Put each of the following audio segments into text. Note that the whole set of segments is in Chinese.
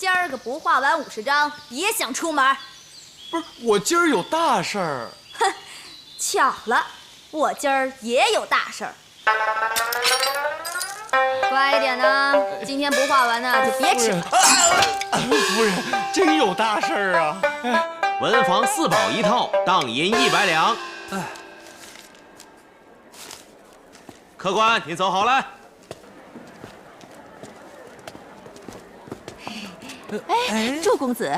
今儿个不画完50张，别想出门。不是，我今儿有大事儿。哼，巧了，我今儿也有大事儿。乖一点呢，今天不画完呢就别吃了。夫人，真有大事儿啊！文房4宝1套，当银100两。客官，您走好了。哎，祝公子，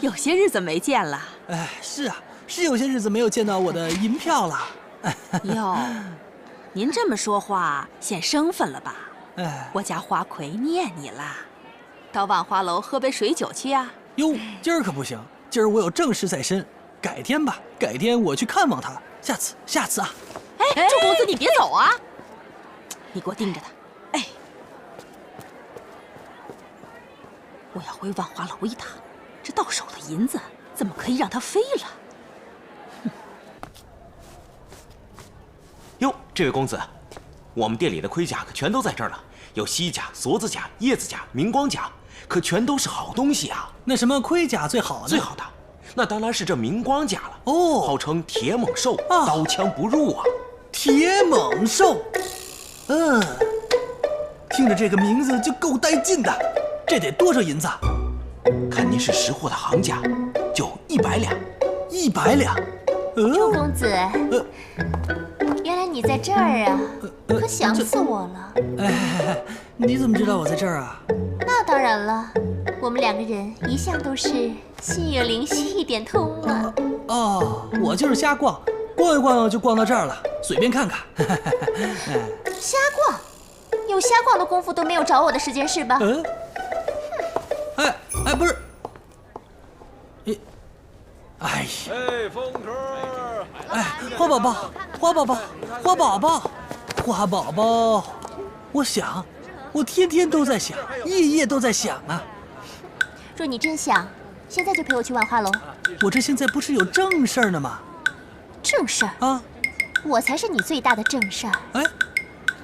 有些日子没见了。哎，是啊，是有些日子没有见到我的银票了。哟，您这么说话显生分了吧？哎，我家花魁念你啦，到万花楼喝杯水酒去呀。哟，今儿可不行，今儿我有正事在身，改天吧，改天我去看望他。下次啊。哎，祝公子你别走啊！你给我盯着他。哎，我要回万花楼一趟，这到手的银子怎么可以让它飞了？哟，这位公子，我们店里的盔甲可全都在这儿了，有西甲、锁子甲、叶子甲、明光甲，可全都是好东西啊。那什么盔甲最好呢？最好的，那当然是这明光甲了。哦，号称铁猛兽，刀枪不入啊。铁猛兽，听着这个名字就够带劲的。这得多少银子？看您是识货的行家，就100两。100两。祝公子，原来你在这儿啊，可想死我了。哎，你怎么知道我在这儿啊？那当然了，我们2个人一向都是心有灵犀一点通嘛。哦，我就是瞎逛，逛一逛就逛到这儿了，随便看看。瞎逛？有瞎逛的功夫都没有找我的时间是吧？哎，不是，哎呀，哎，风车，哎，花宝宝，我天天都在想，夜夜都在想啊。若你真想，现在就陪我去万花楼。我这现在不是有正事儿呢吗？正事儿啊，我才是你最大的正事儿。哎，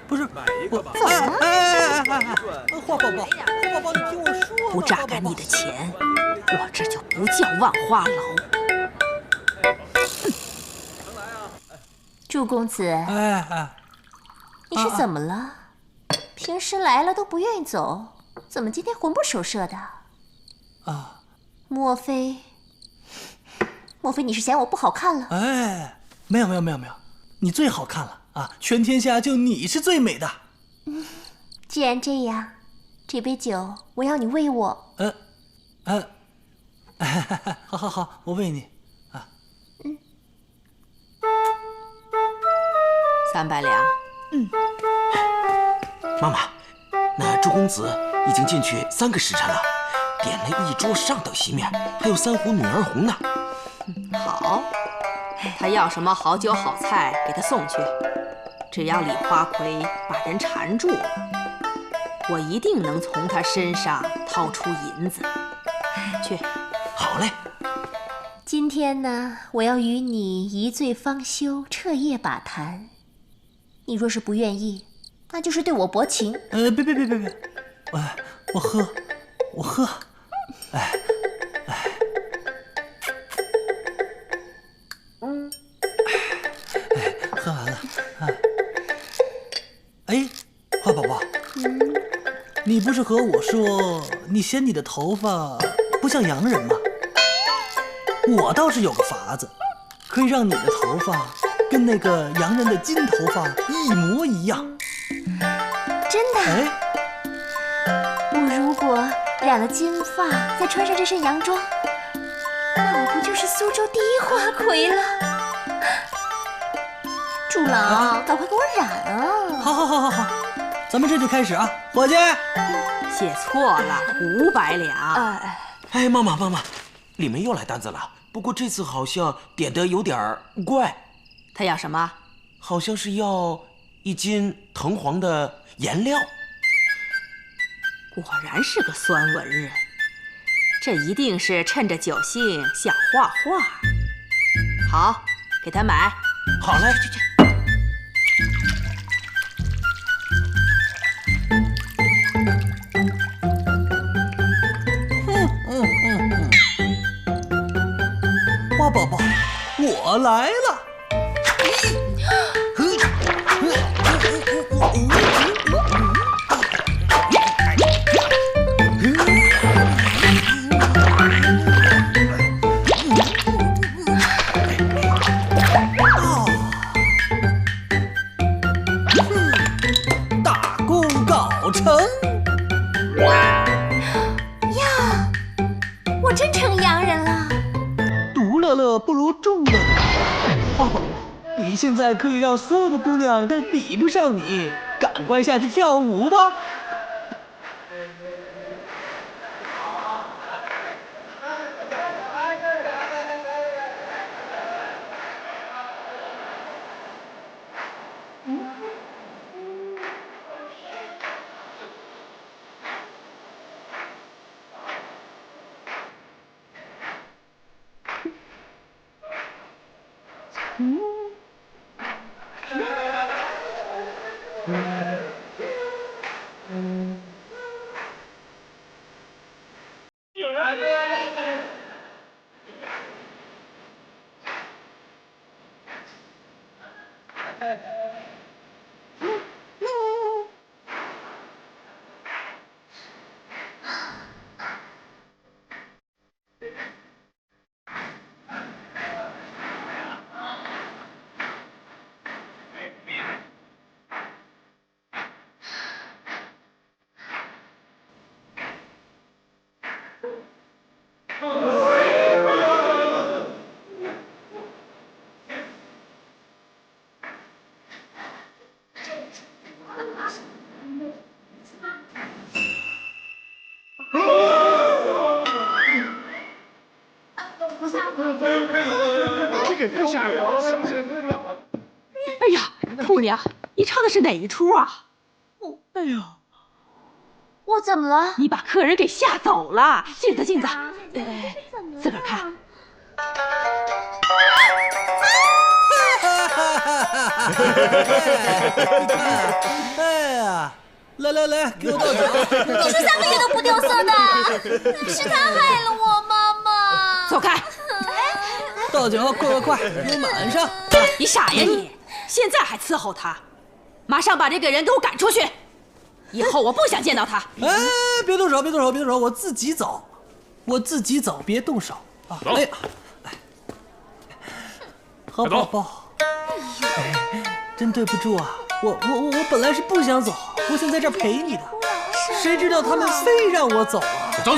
不是，我花宝宝，你听我说，不榨干你的钱，我这就不叫万花楼。祝公子，哎，你是怎么了？平时来了都不愿意走，怎么今天魂不守舍的？啊，莫非你是嫌我不好看了？哎，没有，你最好看了啊！全天下就你是最美的。既然这样，这杯酒我要你喂我。好，我喂你啊。300两。妈妈，那朱公子已经进去3个时辰了，点了1桌上等席面，还有3壶女儿红呢。好，他要什么好酒好菜，给他送去。只要李花魁把人缠住了，我一定能从他身上掏出银子。去。好嘞。今天呢，我要与你一醉方休，彻夜把谈。你若是不愿意，那就是对我薄情。别，我喝，哎，喝完了啊。哎，花宝宝，你不是和我说你嫌你的头发不像洋人吗？我倒是有个法子，可以让你的头发跟那个洋人的金头发一模一样。真的？哎，我如果染了金发，再穿上这身洋装，那我不就是苏州第一花魁了？祝郎，赶快给我染啊！好，咱们这就开始啊，伙计。写错了，500两。哎，妈妈，里面又来单子了，不过这次好像点的有点怪。他要什么？好像是要1斤藤黄的颜料。果然是个酸文人，这一定是趁着酒兴想画画。好，给他买。好嘞。来了。大功告成！呀，我真成洋人了。独乐乐不如众乐乐。哦，你现在可以让所有的姑娘都比不上你，赶快下去跳舞吧。哎呀，姑娘，你唱的是哪一出啊？哎呀，我怎么了？你把客人给吓走了。镜子，镜子，自个儿看。哎呀，来，给我倒酒。你是3个月都不掉色的，是他害了我妈妈。走开！倒酒，快，给我满上。你傻呀你！现在还伺候他，马上把这个人给我赶出去！以后我不想见到他。哎，别动手，我自己走，别动手啊！哎呀，好宝宝，真对不住啊，我本来是不想走，我想在这儿陪你的，谁知道他们非让我走啊！走，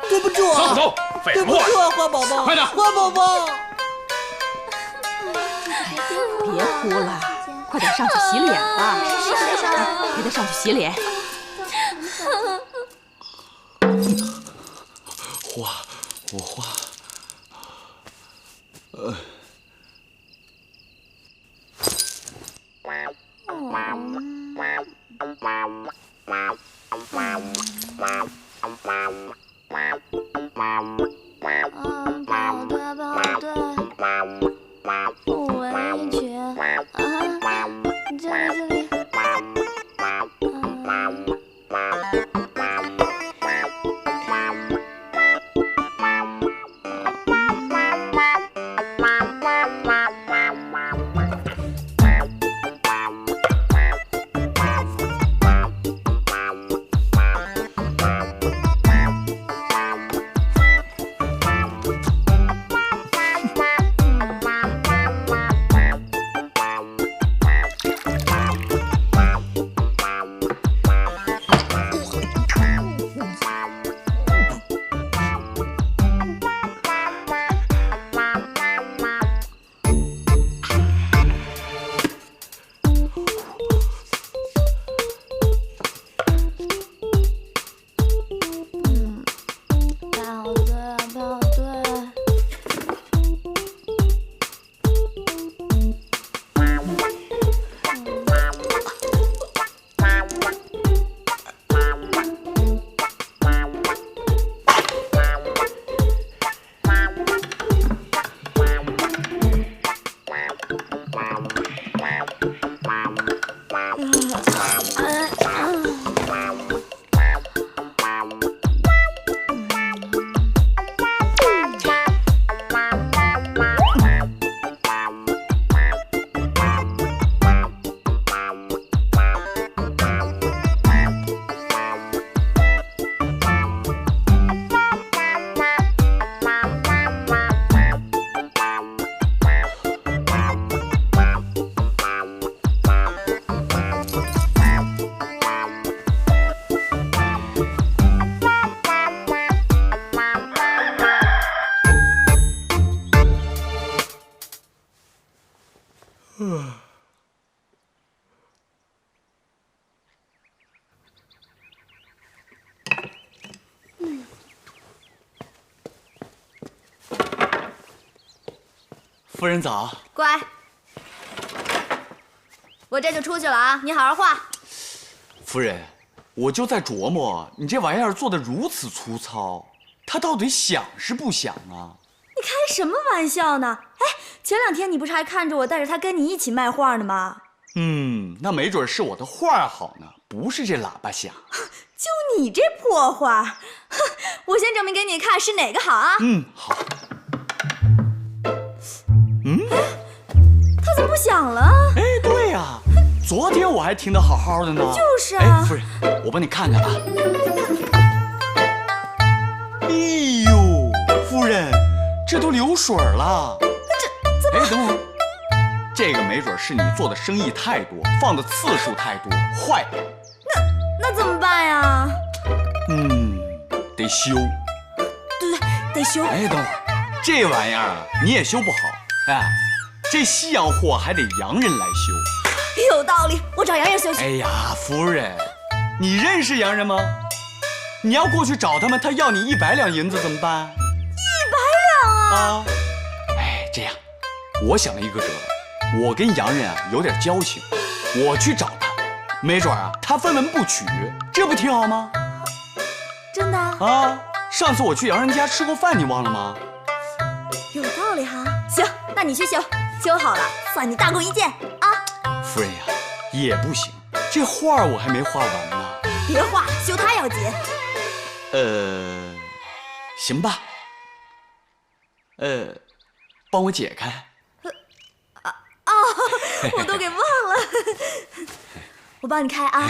对不住啊！走，对不住啊，花宝宝，快点，花宝宝。别哭了，快点上去洗脸吧。你得上去洗脸。我花，跑对，不维权啊！这里。夫人早。乖，我这就出去了啊，你好好画。夫人，我就在琢磨，你这玩意儿做的如此粗糙，它到底响是不响啊？你开什么玩笑呢？哎，前2天你不是还看着我带着他跟你一起卖画呢吗？那没准是我的画好呢，不是这喇叭响。就你这破画，哼，我先证明给你看是哪个好啊。好。它怎么不响了？哎，对呀，昨天我还听得好好的呢。就是啊。哎，夫人，我帮你看看啊。哎呦，夫人，这都流水了。这怎么？哎，等会儿，这个没准是你做的生意太多，放的次数太多，坏了。那怎么办呀？得修。对，得修。哎，等会儿，这玩意儿啊，你也修不好。哎，这西洋货还得洋人来修。有道理，我找洋人修去。哎呀，夫人，你认识洋人吗？你要过去找他们，他要你100两银子怎么办100两啊！啊？哎，这样，我想了一个辙，我跟洋人啊有点交情，我去找他，没准啊他分文不取，这不挺好吗？真的？啊，上次我去洋人家吃过饭，你忘了吗？有道理哈。行，那你去修，修好了算你大功一件啊。夫人呀，也不行，这画我还没画完呢。别画，修它要紧。行吧。帮我解开。我都给忘了。我帮你开啊。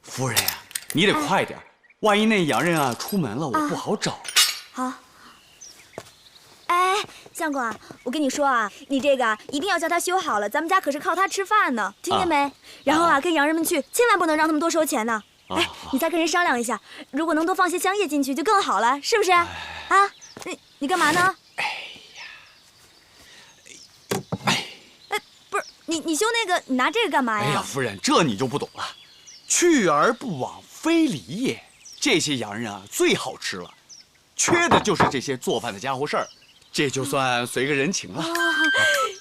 夫人呀，你得快点，万一那洋人啊出门了，我不好找。好。哎，相公啊，我跟你说啊，你这个一定要叫他修好了，咱们家可是靠他吃饭呢，听见没？然后啊，跟洋人们去，千万不能让他们多收钱呢。哎，你再跟人商量一下，如果能多放些香叶进去就更好了，是不是？啊，你干嘛呢？不是你修那个，你拿这个干嘛呀？哎呀，夫人，这你就不懂了。去而不往非礼也。这些洋人啊，最好吃了，缺的就是这些做饭的家伙事儿，这就算随个人情了。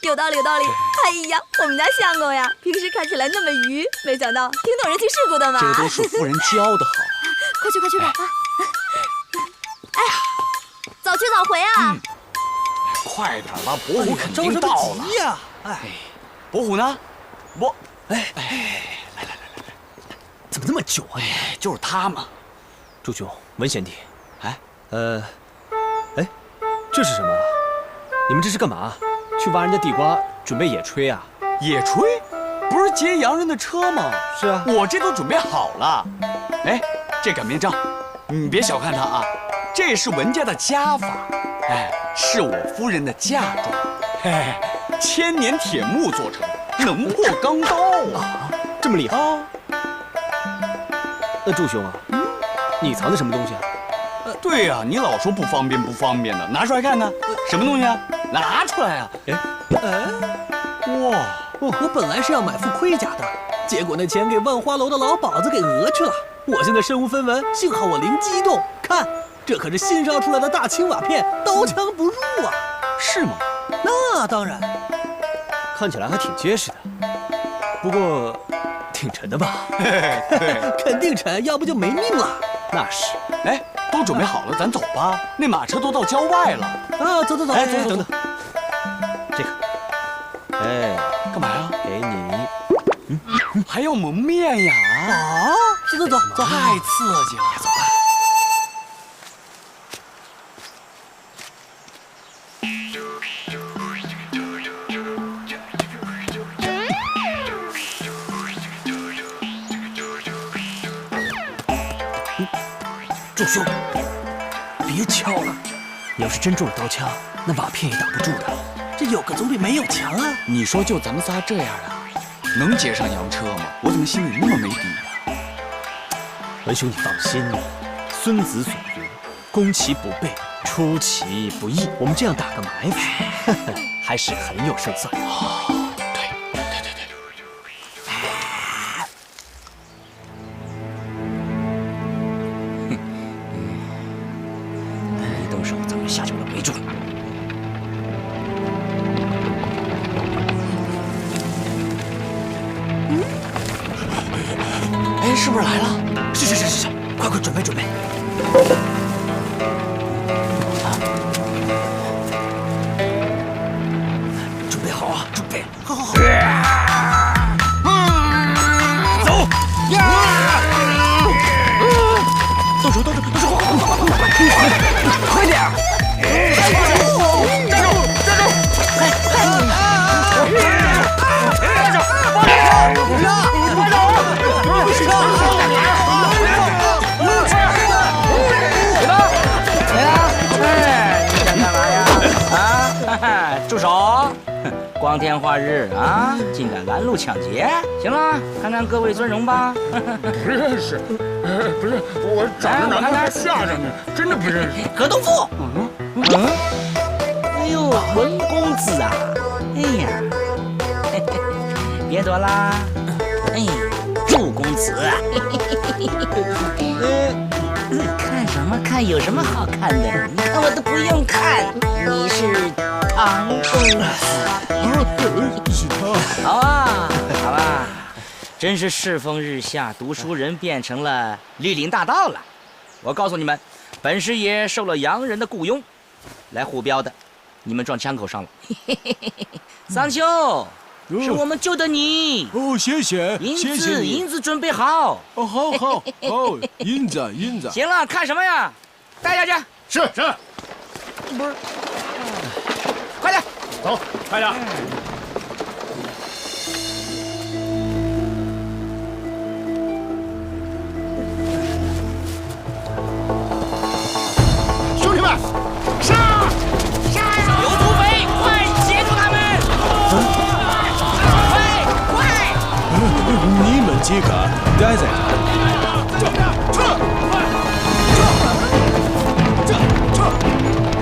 有道理，有道理。哎呀，我们家相公呀，平时看起来那么愚，没想到挺懂人情世故的嘛。这都是夫人教的好。快去吧啊！哎，早去早回啊！快点吧，伯虎肯定到了。急呀！哎，伯虎呢？来，怎么那么久啊你？就是他嘛。祝兄，文贤弟。哎，这是什么？你们这是干嘛？去挖人家地瓜，准备野炊啊？野炊？不是劫洋人的车吗？是啊，我这都准备好了。哎，这擀面杖，你别小看它啊，这是文家的家法，哎，是我夫人的嫁妆，嘿嘿，千年铁木做成，能破钢刀啊！这么厉害啊！那祝兄啊，你藏的什么东西啊？对呀，你老说不方便的，拿出来看看，什么东西啊？拿出来啊！哇！我本来是要买副盔甲的，结果那钱给万花楼的老鸨子给讹去了。我现在身无分文，幸好我灵机一动，看，这可是新烧出来的大青瓦片，刀枪不入啊！是吗？那当然，看起来还挺结实的，不过挺沉的吧？肯定沉，要不就没命了。那是。哎，都准备好了，咱走吧。那马车都到郊外了。啊，走。哎，等等，这个，哎，干嘛呀？给你。还要蒙面呀？啊，走，太刺激了，走吧。祝兄，别敲了，你要是真中了刀枪，那瓦片也挡不住的。这有个总比没有强啊！你说就咱们仨这样的，能劫上洋车吗？我怎么心里那么没底呀？文兄，你放心，孙子所言，攻其不备，出其不意。我们这样打个埋伏，还是很有胜算的。对。一动手，咱们下手就没准。是不是来了？是，快准备。准备好啊，准备，好。走！动手！快点！站住！住手！光天化日啊，竟敢拦路抢劫！行了，看各位尊荣吧。不认识，不是我长得难看还吓着你，真的不认识。葛东富。哎呦，文公子啊！哎呀，别躲啦！哎，祝公子啊！看什么看？有什么好看的？你看我都不用看，你是唐公子。好啊，好吧，真是世风日下，读书人变成了绿林大盗了。我告诉你们，本师爷受了洋人的雇佣，来护镖的，你们撞枪口上了。桑丘，是我们救的你。哦，谢谢，银子准备好。哦，好，银子。行了，看什么呀？带下去。是，不是，快点，走，快点。兄弟们，杀呀！有土匪，快协助他们！快！你们几个待在这。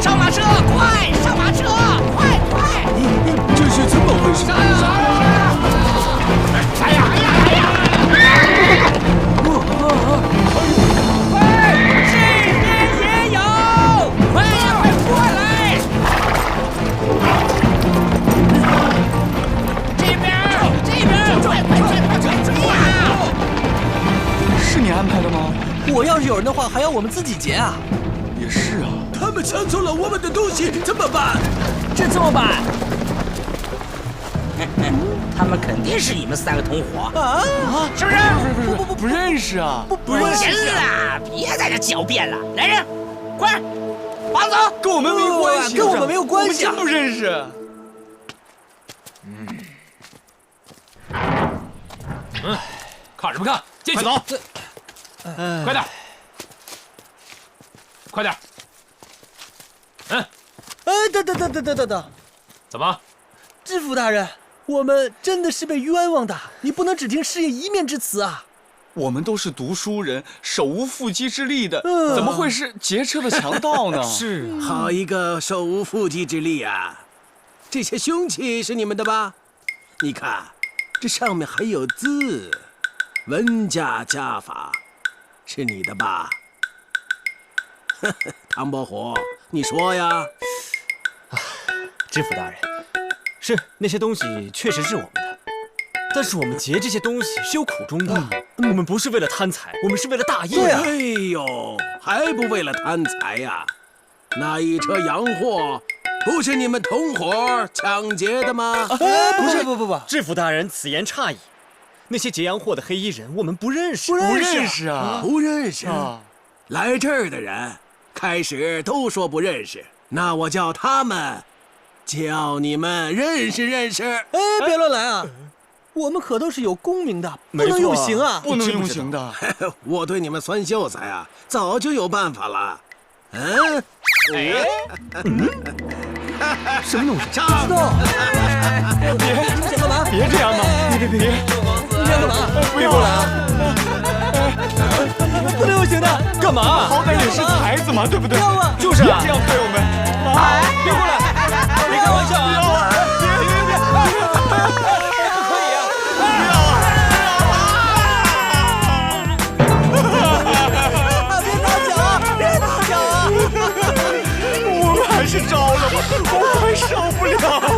上马车，快！上马车，快！这是怎么回事？哎呀！这边也有，快过来！这边，快呀！是你安排的吗？我要是有人的话，还要我们自己劫啊？也是啊。他们抢走了我们的东西，怎么办？这怎么办？他们肯定是你们3个同伙啊？是不是？不认识啊！不认识。行了，别在这狡辩了，来人，快，绑走！跟我们没关系，跟我们没有关系，我们真不认识。看什么看？进去，快走！快点！等，怎么？知府大人，我们真的是被冤枉的，你不能只听师爷一面之词啊！我们都是读书人，手无缚鸡之力的，怎么会是劫车的强盗呢？是，好一个手无缚鸡之力啊！这些凶器是你们的吧？你看，这上面还有字，文家家法，是你的吧？唐伯虎，你说呀？知府大人，是那些东西确实是我们的，但是我们劫这些东西是有苦衷的。我们不是为了贪财，我们是为了大义。对啊，哎呦，还不为了贪财呀？那一车洋货，不是你们同伙抢劫的吗？不，知府大人此言差矣。那些劫洋货的黑衣人，我们不认识。不认识啊！不认识啊！来这儿的人开始都说不认识，那我叫他们，叫你们认识认识。哎，别乱来啊！我们可都是有功名的，不能用刑啊！不能用刑的。我对你们酸秀才啊，早就有办法了。什么东西？上！你们想干嘛？别这样嘛！别！你想干嘛？不要了！不能用刑的！干嘛？好歹也是才子嘛，对不对？不要啊！就是啊！这样对我们啊！别过来！别开玩笑啊！是招了吧，我快受不了了！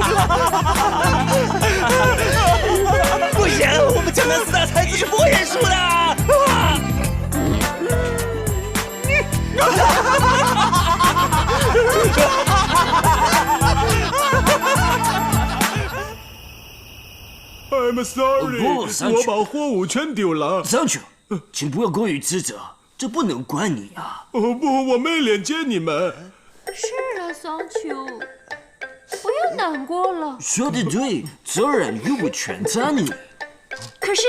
不行，我们江南4大才子是不会认输的。I'm sorry，不上去我把货物全丢了。上去，请不要过于自责，这不能怪你啊。哦不，我没连接你们。是啊，桑丘，不要难过了。说得对，责任由我全在你。可是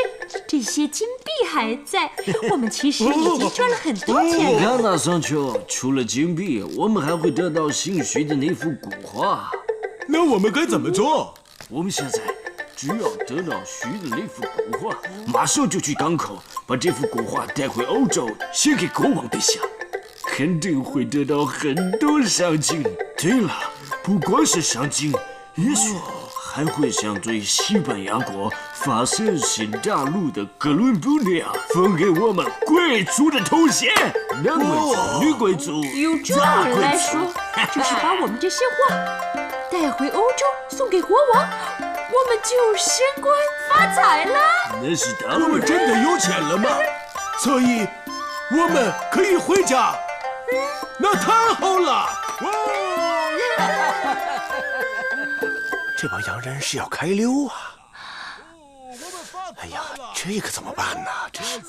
这些金币还在，我们其实已经赚了很多钱了。你看那上丘，除了金币，我们还会得到新学的那幅古画。那我们该怎么做？我们现在只要得到徐的那幅古画，马上就去港口把这幅古画带回欧洲，献给国王陛下，肯定会得到很多赏金。对了，不光是赏金，也许还会像对西班牙国发现新大陆的哥伦布那样，分给我们贵族的头衔，男贵族、女贵族、用中文来说，就是把我们这些画带回欧洲送给国王，我们就升官发财了。那是当然。我们真的有钱了吗？所以，我们可以回家。那太好了！这帮洋人是要开溜啊！哎呀，这可怎么办呢？这是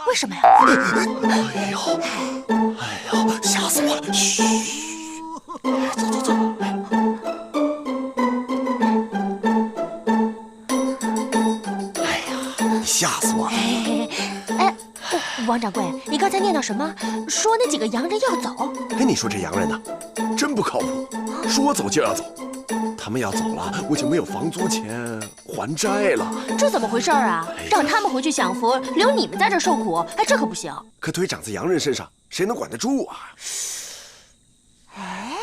为什么呀？哎呦，吓死我了！嘘，走走走。哎呀，你吓死我了！哎，王掌柜，你刚才念叨什么？说那几个洋人要走？哎，你说这洋人呢，真不靠谱，说走就要走。他们要走了，我就没有房租钱还债了。这怎么回事啊？让他们回去享福，留你们在这受苦，哎，这可不行。可腿长在洋人身上，谁能管得住啊？哎，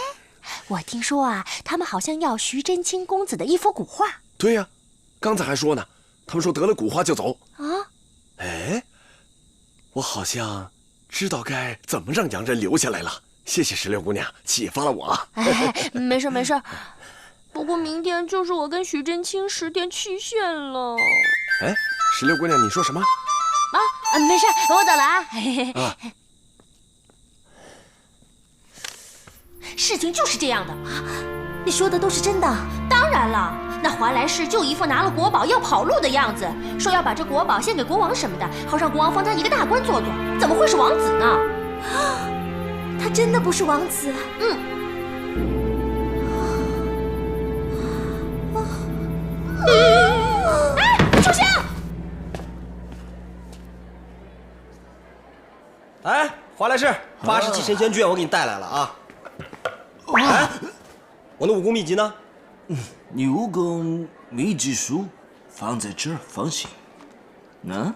我听说啊，他们好像要徐真卿公子的一幅古画。对呀，刚才还说呢，他们说得了古画就走。啊？哎，我好像知道该怎么让洋人留下来了。谢谢石榴姑娘，启发了我。哎，没事没事。不过明天就是我跟徐真卿10天期限了。哎，石榴姑娘，你说什么？没事，我走了啊。啊，事情就是这样的。你说的都是真的？当然了，那华莱士就一副拿了国宝要跑路的样子，说要把这国宝献给国王什么的，好让国王封他一个大官做做。怎么会是王子呢？他真的不是王子？嗯。哎，楚香！哎，华莱士，80级神仙卷我给你带来了啊！哎，我的武功秘籍呢？你武功秘籍书放在这儿，放心。啊？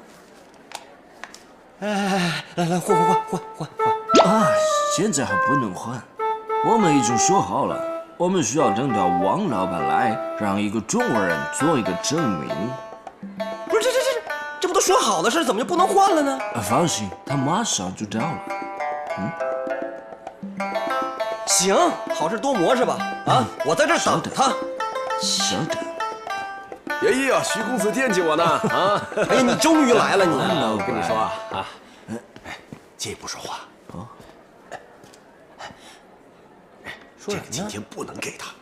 哎，来换！啊，现在还不能换，我们已经说好了。我们需要等到王老板来，让一个中国人做一个证明。不是，这不都说好的事，怎么就不能换了呢？放心，他马上就到了。行，好事多磨是吧？啊，我在这儿等他。稍等。爷爷，徐公子惦记我呢。啊，哎呀，你终于来了你！我跟你说啊，借一步说话。这个今天不能给他，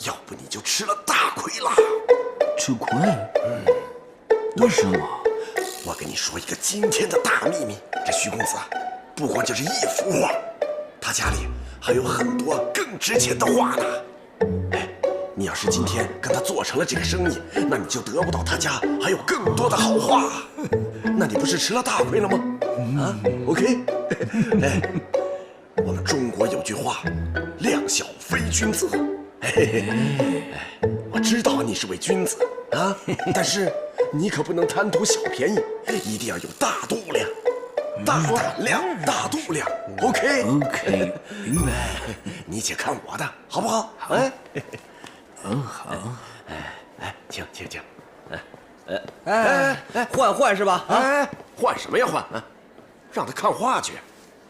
要不你就吃了大亏了。吃亏？为什么？我跟你说一个惊天的大秘密，这徐公子啊，不光就是一幅画，他家里还有很多更值钱的画呢。哎，你要是今天跟他做成了这个生意，那你就得不到他家还有更多的好画，那你不是吃了大亏了吗？啊 ，OK， 哎。我们中国有句话，量小非君子。我知道你是位君子啊，但是你可不能贪图小便宜，一定要有大度量、大胆量、大度量。OK， 明白。你且看我的，好不好？哎，好。哎，请。换是吧？哎，换什么呀换？让他看画去。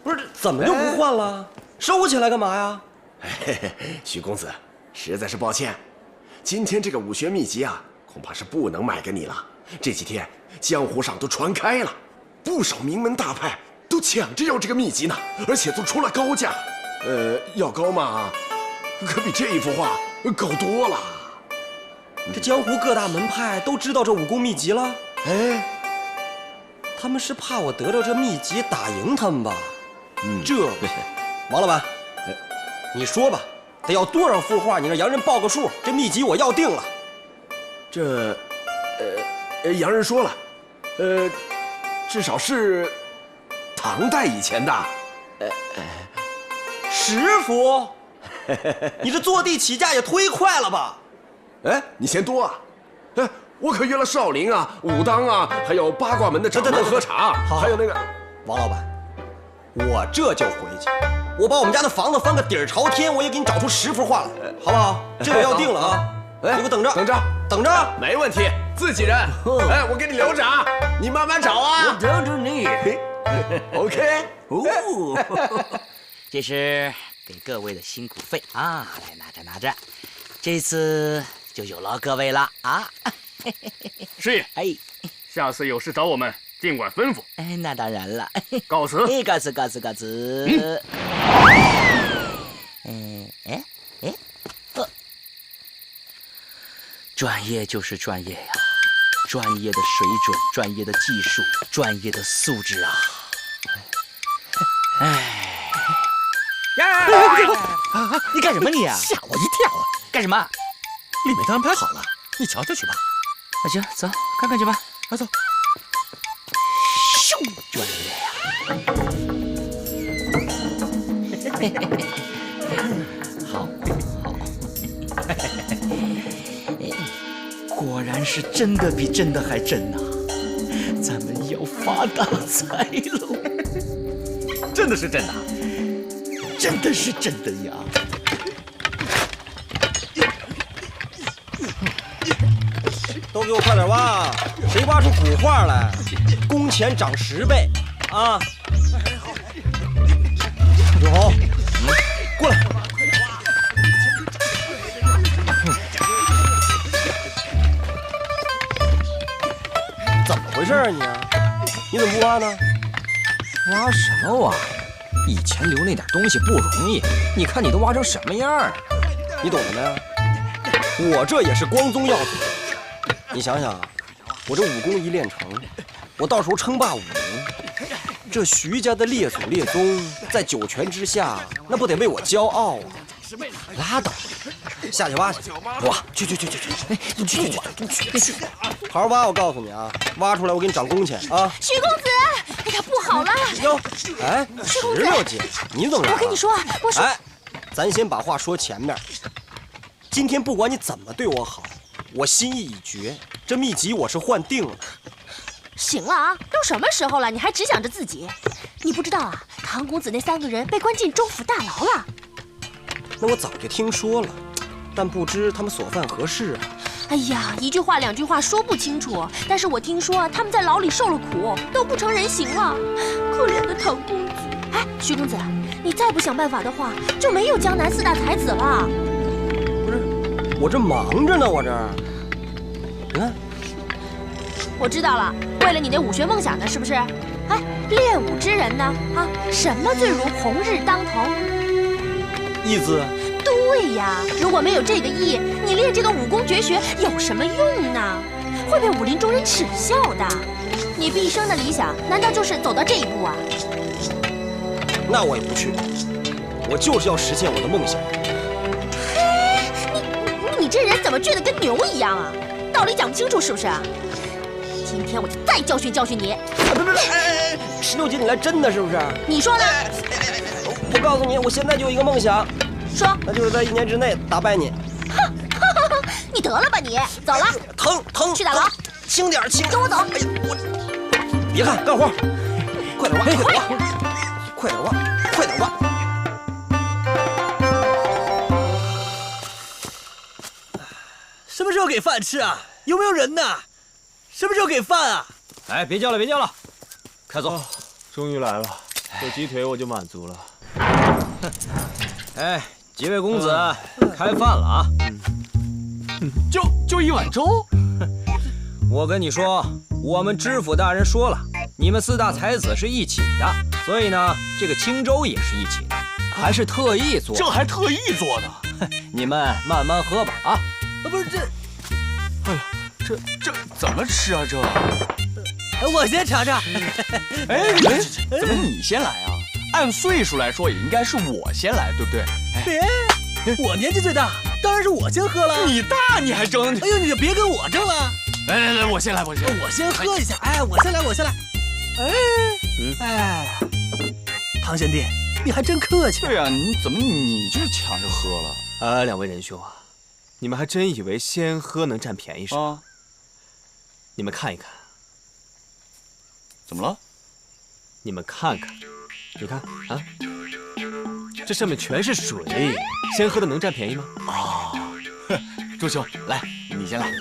不是，怎么就不换了？收起来干嘛呀？徐公子，实在是抱歉，今天这个武学秘籍啊，恐怕是不能卖给你了。这几天江湖上都传开了，不少名门大派都抢着要这个秘籍呢，而且都出了高价。要高嘛，可比这一幅画高多了。这江湖各大门派都知道这武功秘籍了。哎，他们是怕我得到这秘籍打赢他们吧？这王老板，你说吧，得要多少幅画？你让洋人报个数，这秘籍我要定了。这，洋人说了，至少是唐代以前的。 10幅，你这坐地起价也忒快了吧？哎，你嫌多啊？哎，我可约了少林啊、武当啊，还有八卦门的掌门喝茶，还有那个王老板，我这就回去，我把我们家的房子翻个底儿朝天，我也给你找出10幅画来，好不好？这我要定了啊！你给我等着，等着，没问题，自己人。哎，我给你留着啊，你慢慢找啊。我等着你。OK。哦。这是给各位的辛苦费啊，来拿着，这次就有劳各位了啊。是，哎，下次有事找我们，尽管吩咐。哎，那当然了。告辞。告辞。专业就是专业呀，专业的水准，专业的技术，专业的素质啊。哎。 你干什么你啊？吓我一跳啊！干什么？里面都安排好了，你瞧瞧去吧。那行，走，看看去吧。快走。咻，专业呀！好，果然是真的比真的还真呐！咱们要发大财喽！真的是真的。 真的是真的呀！都给我快点挖！谁挖出古画来，工钱涨10倍啊！刘红，过来！怎么回事啊你？你怎么不挖呢？挖什么挖？ 以前留那点东西不容易，你看你都挖成什么样儿？你懂什么呀？我这也是光宗耀祖。你想想，我这武功一练成，我到时候称霸武林，这徐家的列祖列宗在9泉之下，那不得为我骄傲啊！拉倒，下去挖去，挖去，好好挖！我告诉你啊，挖出来我给你涨工钱啊！徐公子。 哎呀，不好了！哟，哎，石榴姐，你怎么来了？我跟你说，我说，哎，咱先把话说前面。今天不管你怎么对我好，我心意已决，这秘籍我是换定了。行了啊，都什么时候了，你还只想着自己？你不知道啊，唐公子那3个人被关进州府大牢了。那我早就听说了，但不知他们所犯何事啊。 哎呀，1句话2句话说不清楚。但是我听说他们在牢里受了苦，都不成人形了。可怜的唐公子！哎，徐公子，你再不想办法的话，就没有江南4大才子了。不是，我这忙着呢，我这。你看，我知道了，为了你那武学梦想呢，是不是？哎，练武之人呢？啊，什么最如红日当头？义字。 对呀，如果没有这个义，你练这个武功绝学有什么用呢？会被武林中人耻笑的。你毕生的理想，难道就是走到这一步啊？那我也不去，我就是要实现我的梦想。嘿，你这人怎么倔得跟牛一样啊？道理讲不清楚是不是？今天我就再教训教训你。哎，石榴姐，你来真的是不是？你说呢？我告诉你，我现在就有一个梦想。 说，那就是在1年之内打败你。哼，你得了吧你！走了，疼，去打牢，轻点，跟我走。哎呀，我别看，干活，快点挖，快点挖，快点挖。什么时候给饭吃啊？有没有人呐？什么时候给饭啊？哎，别叫了，快走。终于来了，有鸡腿我就满足了。哎。 几位公子，开饭了啊！就1碗粥。我跟你说，我们知府大人说了，你们4大才子是一起的，所以呢，这个清粥也是一起的，还是特意做的。这还特意做的？你们慢慢喝吧啊！不是这，哎呀，这怎么吃啊？这，我先尝尝。哎，怎么你先来啊？按岁数来说，也应该是我先来，对不对？别，我年纪最大，当然是我先喝了。你大你还争？哎呦，你就别跟我争了。来，我先来，我先喝一下。哎，我先来。哎，唐贤弟，你还真客气。对啊，你怎么就抢着喝了？两位仁兄啊，你们还真以为先喝能占便宜是吗？你们看一看。怎么了？你们看看，你看啊，这上面全是水，先喝的能占便宜吗？朱兄，来，你先来。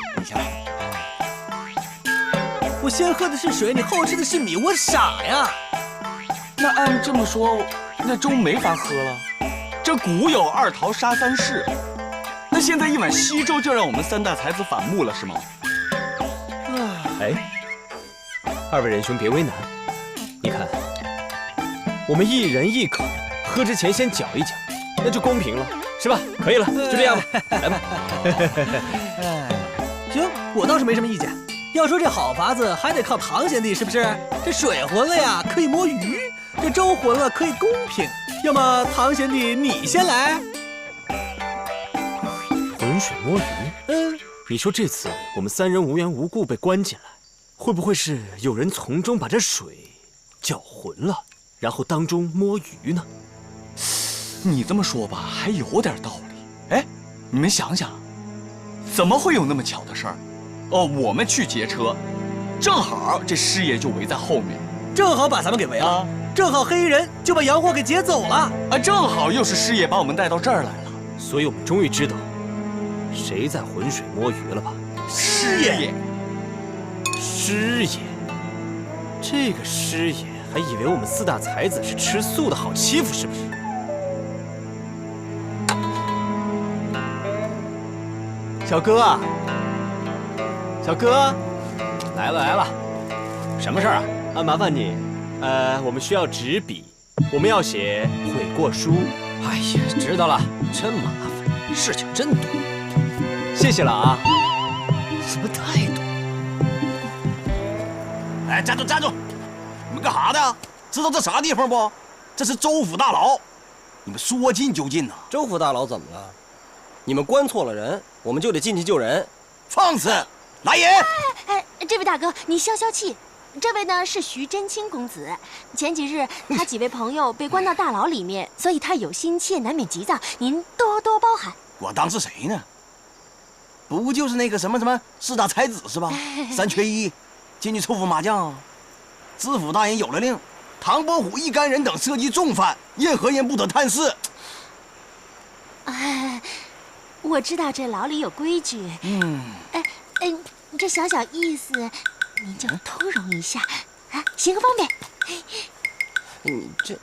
我先喝的是水，你后吃的是米，我傻呀？那按这么说，那粥没法喝了。这古有二桃杀三士，那现在一碗稀粥就让我们三大才子反目了，是吗？哎，二位仁兄别为难，你看，我们一人一口，喝之前先搅一搅，那就公平了，是吧？可以了，就这样吧，来吧。行，我倒是没什么意见。要说这好法子，还得靠唐贤弟，是不是？这水浑了呀，可以摸鱼；这粥浑了，可以公平。要么唐贤弟你先来。浑水摸鱼？你说这次我们三人无缘无故被关进来，会不会是有人从中把这水搅浑了，然后当中摸鱼呢？你这么说吧，还有点道理。哎，你们想想，怎么会有那么巧的事儿？我们去劫车，正好这师爷就围在后面，正好把咱们给围了，正好黑衣人就把洋货给劫走了，正好又是师爷把我们带到这儿来了，所以我们终于知道谁在浑水摸鱼了吧？师爷，这个师爷还以为我们四大才子是吃素的好欺负，是不是？小哥，来了，什么事儿啊？麻烦你，我们需要纸笔，我们要写悔过书。哎呀，知道了，真麻烦，事情真多。谢谢了啊。什么态度？哎，站住！你们干啥的？知道这啥地方不？这是州府大牢，你们说进就进呐！州府大牢怎么了？你们关错了人，我们就得进去救人。放肆！来人！这位大哥，你消消气。这位呢是徐真卿公子，前几日他几位朋友被关到大牢里面，所以他有心切，难免急躁，您多多包涵。我当是谁呢？不就是那个什么四大才子是吧？3缺1，进去凑副麻将。知府大人有了令，唐伯虎、一干人等涉及重犯，任何人不得探视。我知道这牢里有规矩。这小意思，您就通融一下啊，行个方便。你这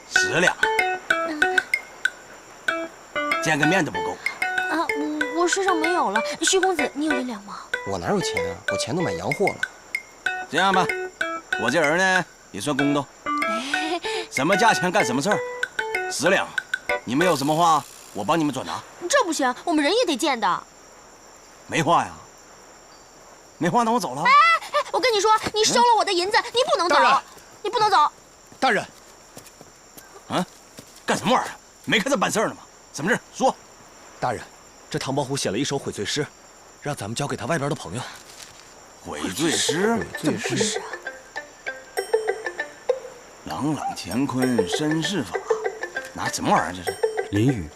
10两，见个面都不够。我身上没有了。徐公子，你有1两吗？我哪有钱啊？我钱都买洋货了。这样吧，我这人呢也算公道，什么价钱干什么事儿。10两，你们有什么话，我帮你们转达。这不行，我们人也得见的。没话呀？没话，那我走了。我跟你说，你收了我的银子，你不能走，你不能走。大人，干什么玩意儿？没看这办事儿呢吗？什么事？说。大人，这唐伯虎写了一首悔罪诗，让咱们交给他外边的朋友。悔罪诗？怎么回事啊？朗朗乾坤身是法，拿什么玩意儿这是？淋雨。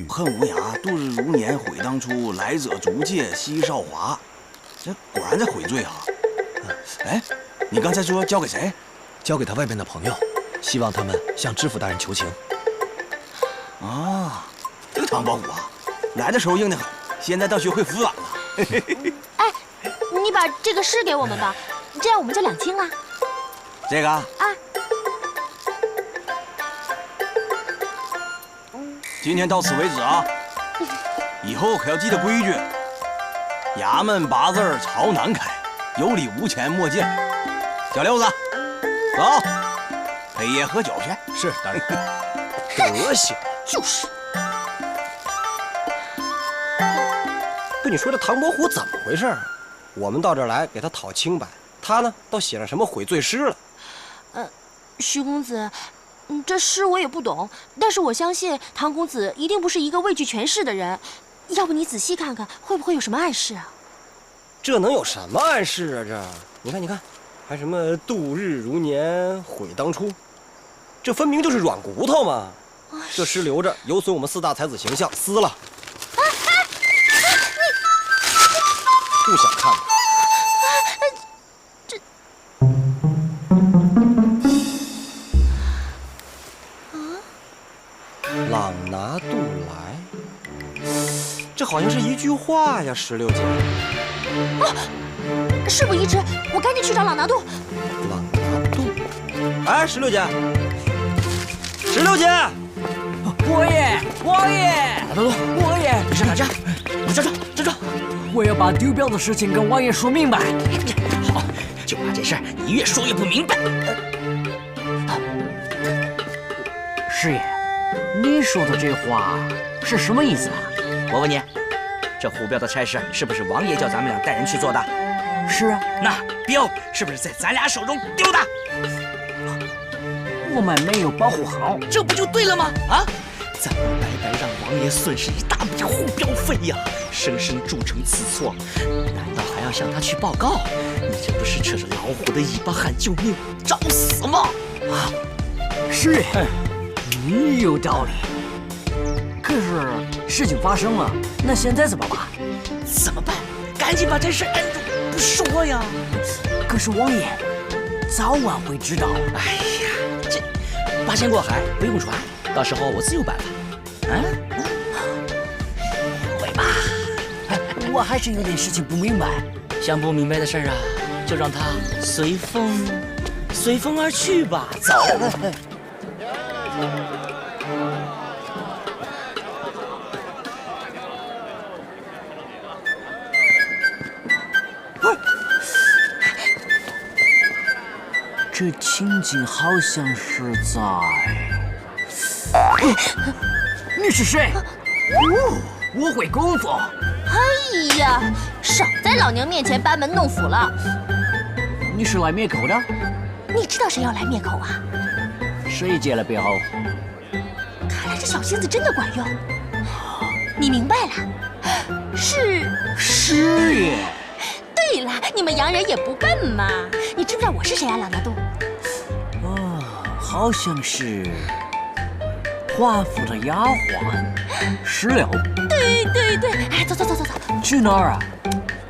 恨无涯，度日如年，悔当初。来者逐戒，惜韶华。这果然在悔罪啊！你刚才说交给谁？交给他外边的朋友，希望他们向知府大人求情。这个唐伯虎啊，来的时候硬得很，现在倒学会服软了。你把这个诗给我们吧，这样我们就两清了。这个今天到此为止啊！以后可要记得规矩。衙门8字朝南开，有礼无钱莫见。小六子，走，陪爷喝酒去。是大人。德行就是。对，你说这唐伯虎怎么回事啊？我们到这儿来给他讨清白，他呢倒写了什么悔罪诗了？徐公子，这诗我也不懂，但是我相信唐公子一定不是一个畏惧权势的人。要不你仔细看看，会不会有什么暗示啊？这能有什么暗示啊？你看，还什么度日如年，悔当初，这分明就是软骨头嘛！这诗留着有损我们4大才子形象，撕了。不想看吧？朗拿度来，这好像是一句话呀，石榴姐。事不宜迟，我赶紧去找朗拿度。朗拿度，哎，石榴姐，石榴姐，王爷，王爷，王爷，你上哪去？站住！我要把丢镖的事情跟王爷说明白。好，就怕这事儿你越说越不明白。师爷，你说的这话是什么意思啊？我问你，这护镖的差事是不是王爷叫咱们俩带人去做的？是啊。那镖是不是在咱俩手中丢的？我们没有保护好，这不就对了吗？啊！咱们白白让王爷损失一大笔护镖费呀，生生铸成此错，难道还要向他去报告？你这不是扯着老虎的尾巴喊救命，找死吗？啊！师爷，你有道理。可是事情发生了，那现在怎么办？怎么办？赶紧把这事摁住，不说呀！可是王爷早晚会知道。哎呀，这八仙过海不用传，到时候我自有办法。会吧？我还是有点事情不明白。想不明白的事儿啊，就让它随风而去吧。走。这情景好像是在……你是谁？我会功夫。哎呀，少在老娘面前班门弄斧了。你是来灭口的？你知道谁要来灭口啊？谁接了镖？看来这小性子真的管用。你明白了？是师爷。对了，你们洋人也不笨嘛。你知不知道我是谁啊，朗拿度？好像是华府的丫鬟石榴。对，哎，走，去哪儿啊？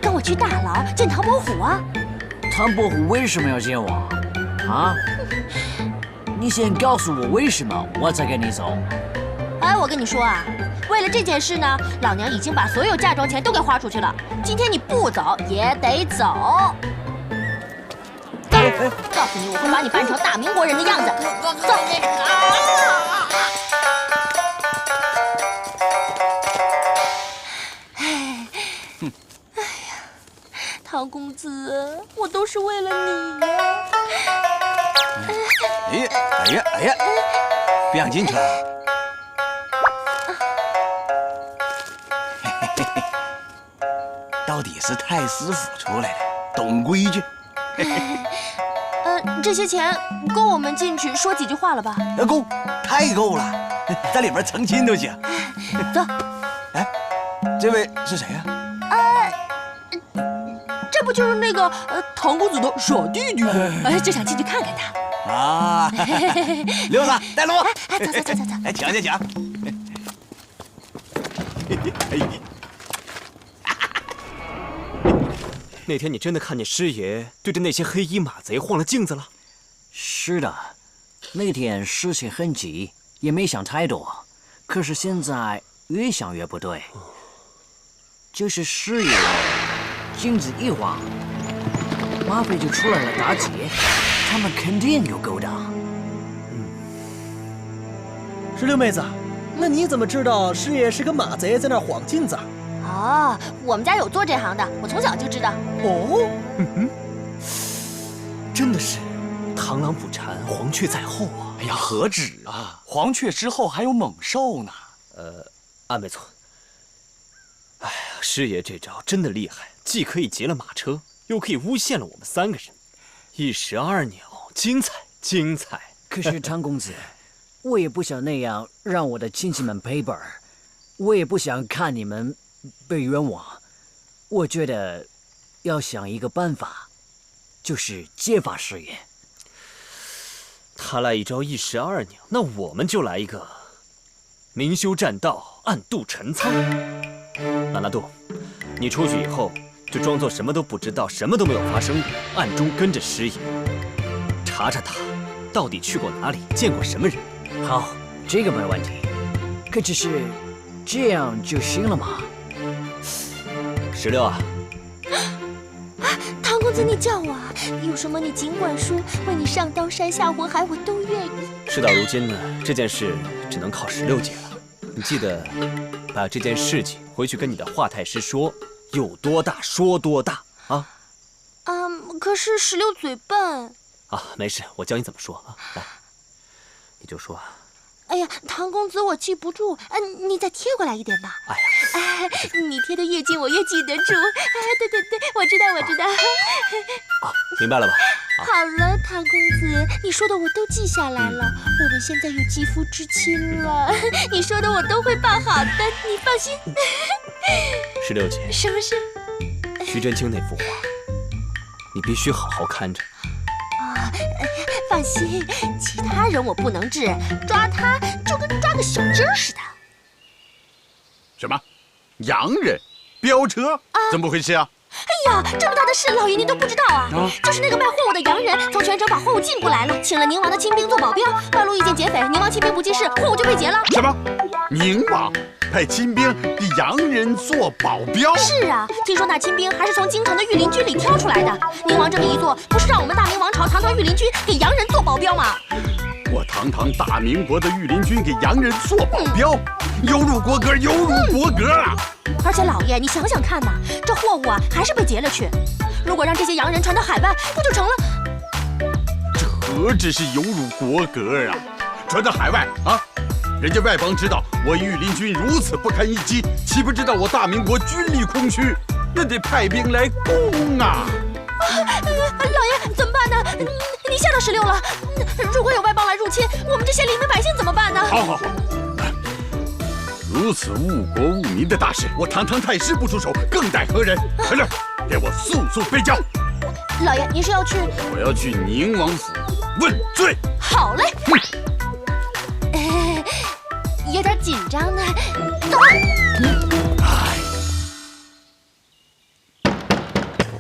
跟我去大牢见唐伯虎啊。唐伯虎为什么要见我？啊？你先告诉我为什么，我再跟你走。哎，我跟你说啊，为了这件事呢，老娘已经把所有嫁妆钱都给花出去了。今天你不走也得走。走，告诉你，我会把你扮成大明国人的样子。走。哎呀，唐公子，我都是为了你呀。哎呀，别想进去了。到底是太师府出来的，懂规矩。这些钱够我们进去说几句话了吧？够，太够了，在里边成亲都行。走。哎，这位是谁呀？这不就是那个唐公子的傻弟弟？就想进去看看他。啊，刘子带路。走。哎，请。那天你真的看见师爷对着那些黑衣马贼晃了镜子了？是的，那天事情很急，也没想太多。可是现在越想越不对，就是师爷镜子一晃，马匪就出来了打劫，他们肯定有勾当。石榴妹子，那你怎么知道师爷是个马贼在那儿晃镜子？哦，我们家有做这行的，我从小就知道。哦，真的是螳螂捕蝉，黄雀在后啊！哎呀，何止啊！黄雀之后还有猛兽呢。按没错。哎呀，师爷这招真的厉害，既可以劫了马车，又可以诬陷了我们3个人，一石二鸟，精彩精彩。可是唐公子，我也不想那样让我的亲戚们赔本，我也不想看你们被冤枉。我觉得要想一个办法，就是揭发师爷。他来一招一石二鸟，那我们就来一个明修栈道，暗度陈仓。拉纳度，你出去以后就装作什么都不知道，什么都没有发生过，暗中跟着师爷，查查他到底去过哪里，见过什么人。好，这个没问题。可只是这样就行了吗？16啊！唐公子，你叫我啊，有什么你尽管说，为你上刀山下火海我都愿意。事到如今呢，这件事只能靠16姐了。你记得把这件事情回去跟你的华太师说，有多大说多大啊！可是16嘴笨啊，没事，我教你怎么说啊。来，你就说。哎呀，唐公子，我记不住，你再贴过来一点吧。哎呀，你贴的越近，我越记得住。对，我知道。啊，明白了吧？好了，唐公子，你说的我都记下来了。我们现在有肌肤之亲了，你说的我都会办好的，你放心。16姐，什么事？徐真卿那幅画，你必须好好看着。放心，其他人我不能治，抓他就跟抓个小鸡儿似的。什么？洋人飙车？怎么回事啊？哎呀，这么大的事，老爷您都不知道啊！就是那个卖货物的洋人从泉城把货物进不来了，请了宁王的亲兵做保镖，半路遇见劫匪，宁王亲兵不济事，货物就被劫了。什么？宁王派亲兵给洋人做保镖？是啊，听说那亲兵还是从京城的御林军里挑出来的。宁王这么一做，不是让我们大明王朝堂堂御林军给洋人做保镖吗？我堂堂大明国的御林军给洋人做保镖，有辱国格，有辱国格啊！而且老爷，你想想看呐，这货物啊还是被劫了去。如果让这些洋人传到海外，不就成了？这何止是有辱国格啊！传到海外啊，人家外邦知道我御林军如此不堪一击，岂不知道我大明国军力空虚，那得派兵来攻啊！老爷怎么办呢？你吓到16了。如果有外邦来入侵，我们这些黎民百姓怎么办呢？好，如此误国误民的大事，我堂堂太师不出手，更待何人？快点，给我速速备轿！老爷，您是要去？我要去宁王府问罪。好嘞。有点紧张呢。走。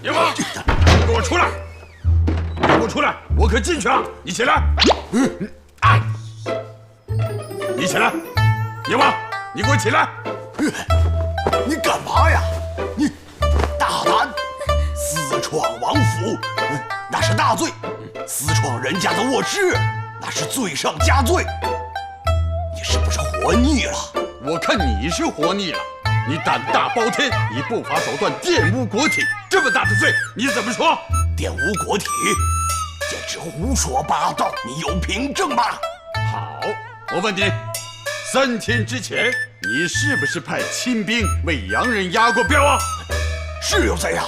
宁王，给我出来！给我出来！我可进去了。你起来。你起来。宁王，你给我起来！你干嘛呀？你大胆私闯王府，那是大罪；私闯人家的卧室，那是罪上加罪。你是不是活腻了？我看你是活腻了。你胆大包天，以不法手段玷污国体，这么大的罪，你怎么说？玷污国体，简直胡说八道！你有凭证吗？好，我问你，3天之前，你是不是派亲兵为洋人押过镖啊？是又怎样？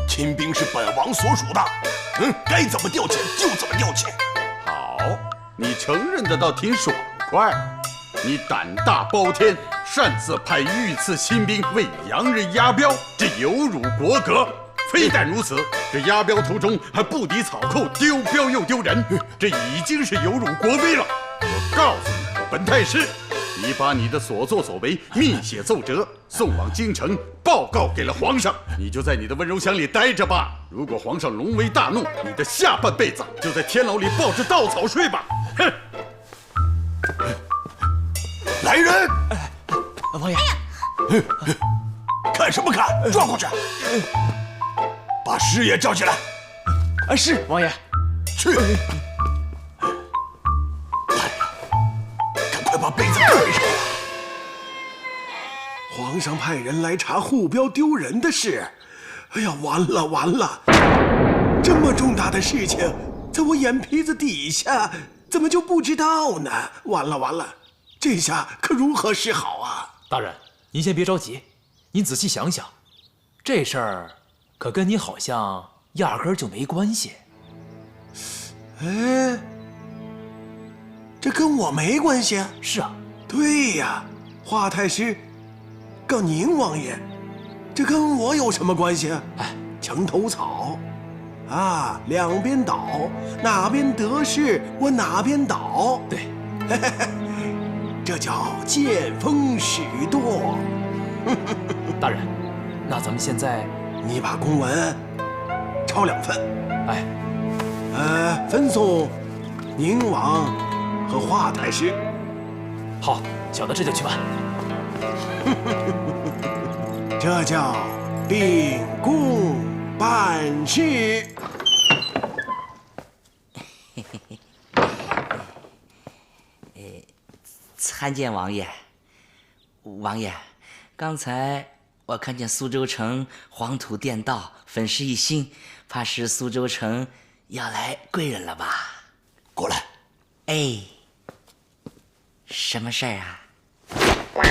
亲兵是本王所属的，该怎么调遣就怎么调遣。好，你承认的倒挺爽快。你胆大包天，擅自派御赐亲兵为洋人押镖，这有辱国格。非但如此，这押镖途中还不敌草寇，丢镖又丢人，这已经是有辱国威了。我告诉你，本太师，你把你的所作所为密写奏折，送往京城，报告给了皇上。你就在你的温柔乡里待着吧。如果皇上龙威大怒，你的下半辈子就在天牢里抱着稻草睡吧。哼！来人！王爷，看什么看？转过去！把师爷叫起来。是王爷。去！哎呀，赶快把被子盖上！皇上派人来查护镖丢人的事。哎呀，完了！这么重大的事情，在我眼皮子底下，怎么就不知道呢？完了！这下可如何是好啊！大人，您先别着急，您仔细想想，这事儿可跟你好像压根儿就没关系。哎，这跟我没关系啊？是啊。对呀，华太师告宁王爷，这跟我有什么关系啊？哎，墙头草，啊，两边倒，哪边得势我哪边倒。对，这叫见风使舵。大人，那咱们现在，你把公文抄2份，哎，分送宁王和华太师。好，小的这就去办。这叫秉公办事。参见王爷。王爷，刚才我看见苏州城黄土垫道，粉饰一新，怕是苏州城要来贵人了吧？过来。哎，什么事儿啊？我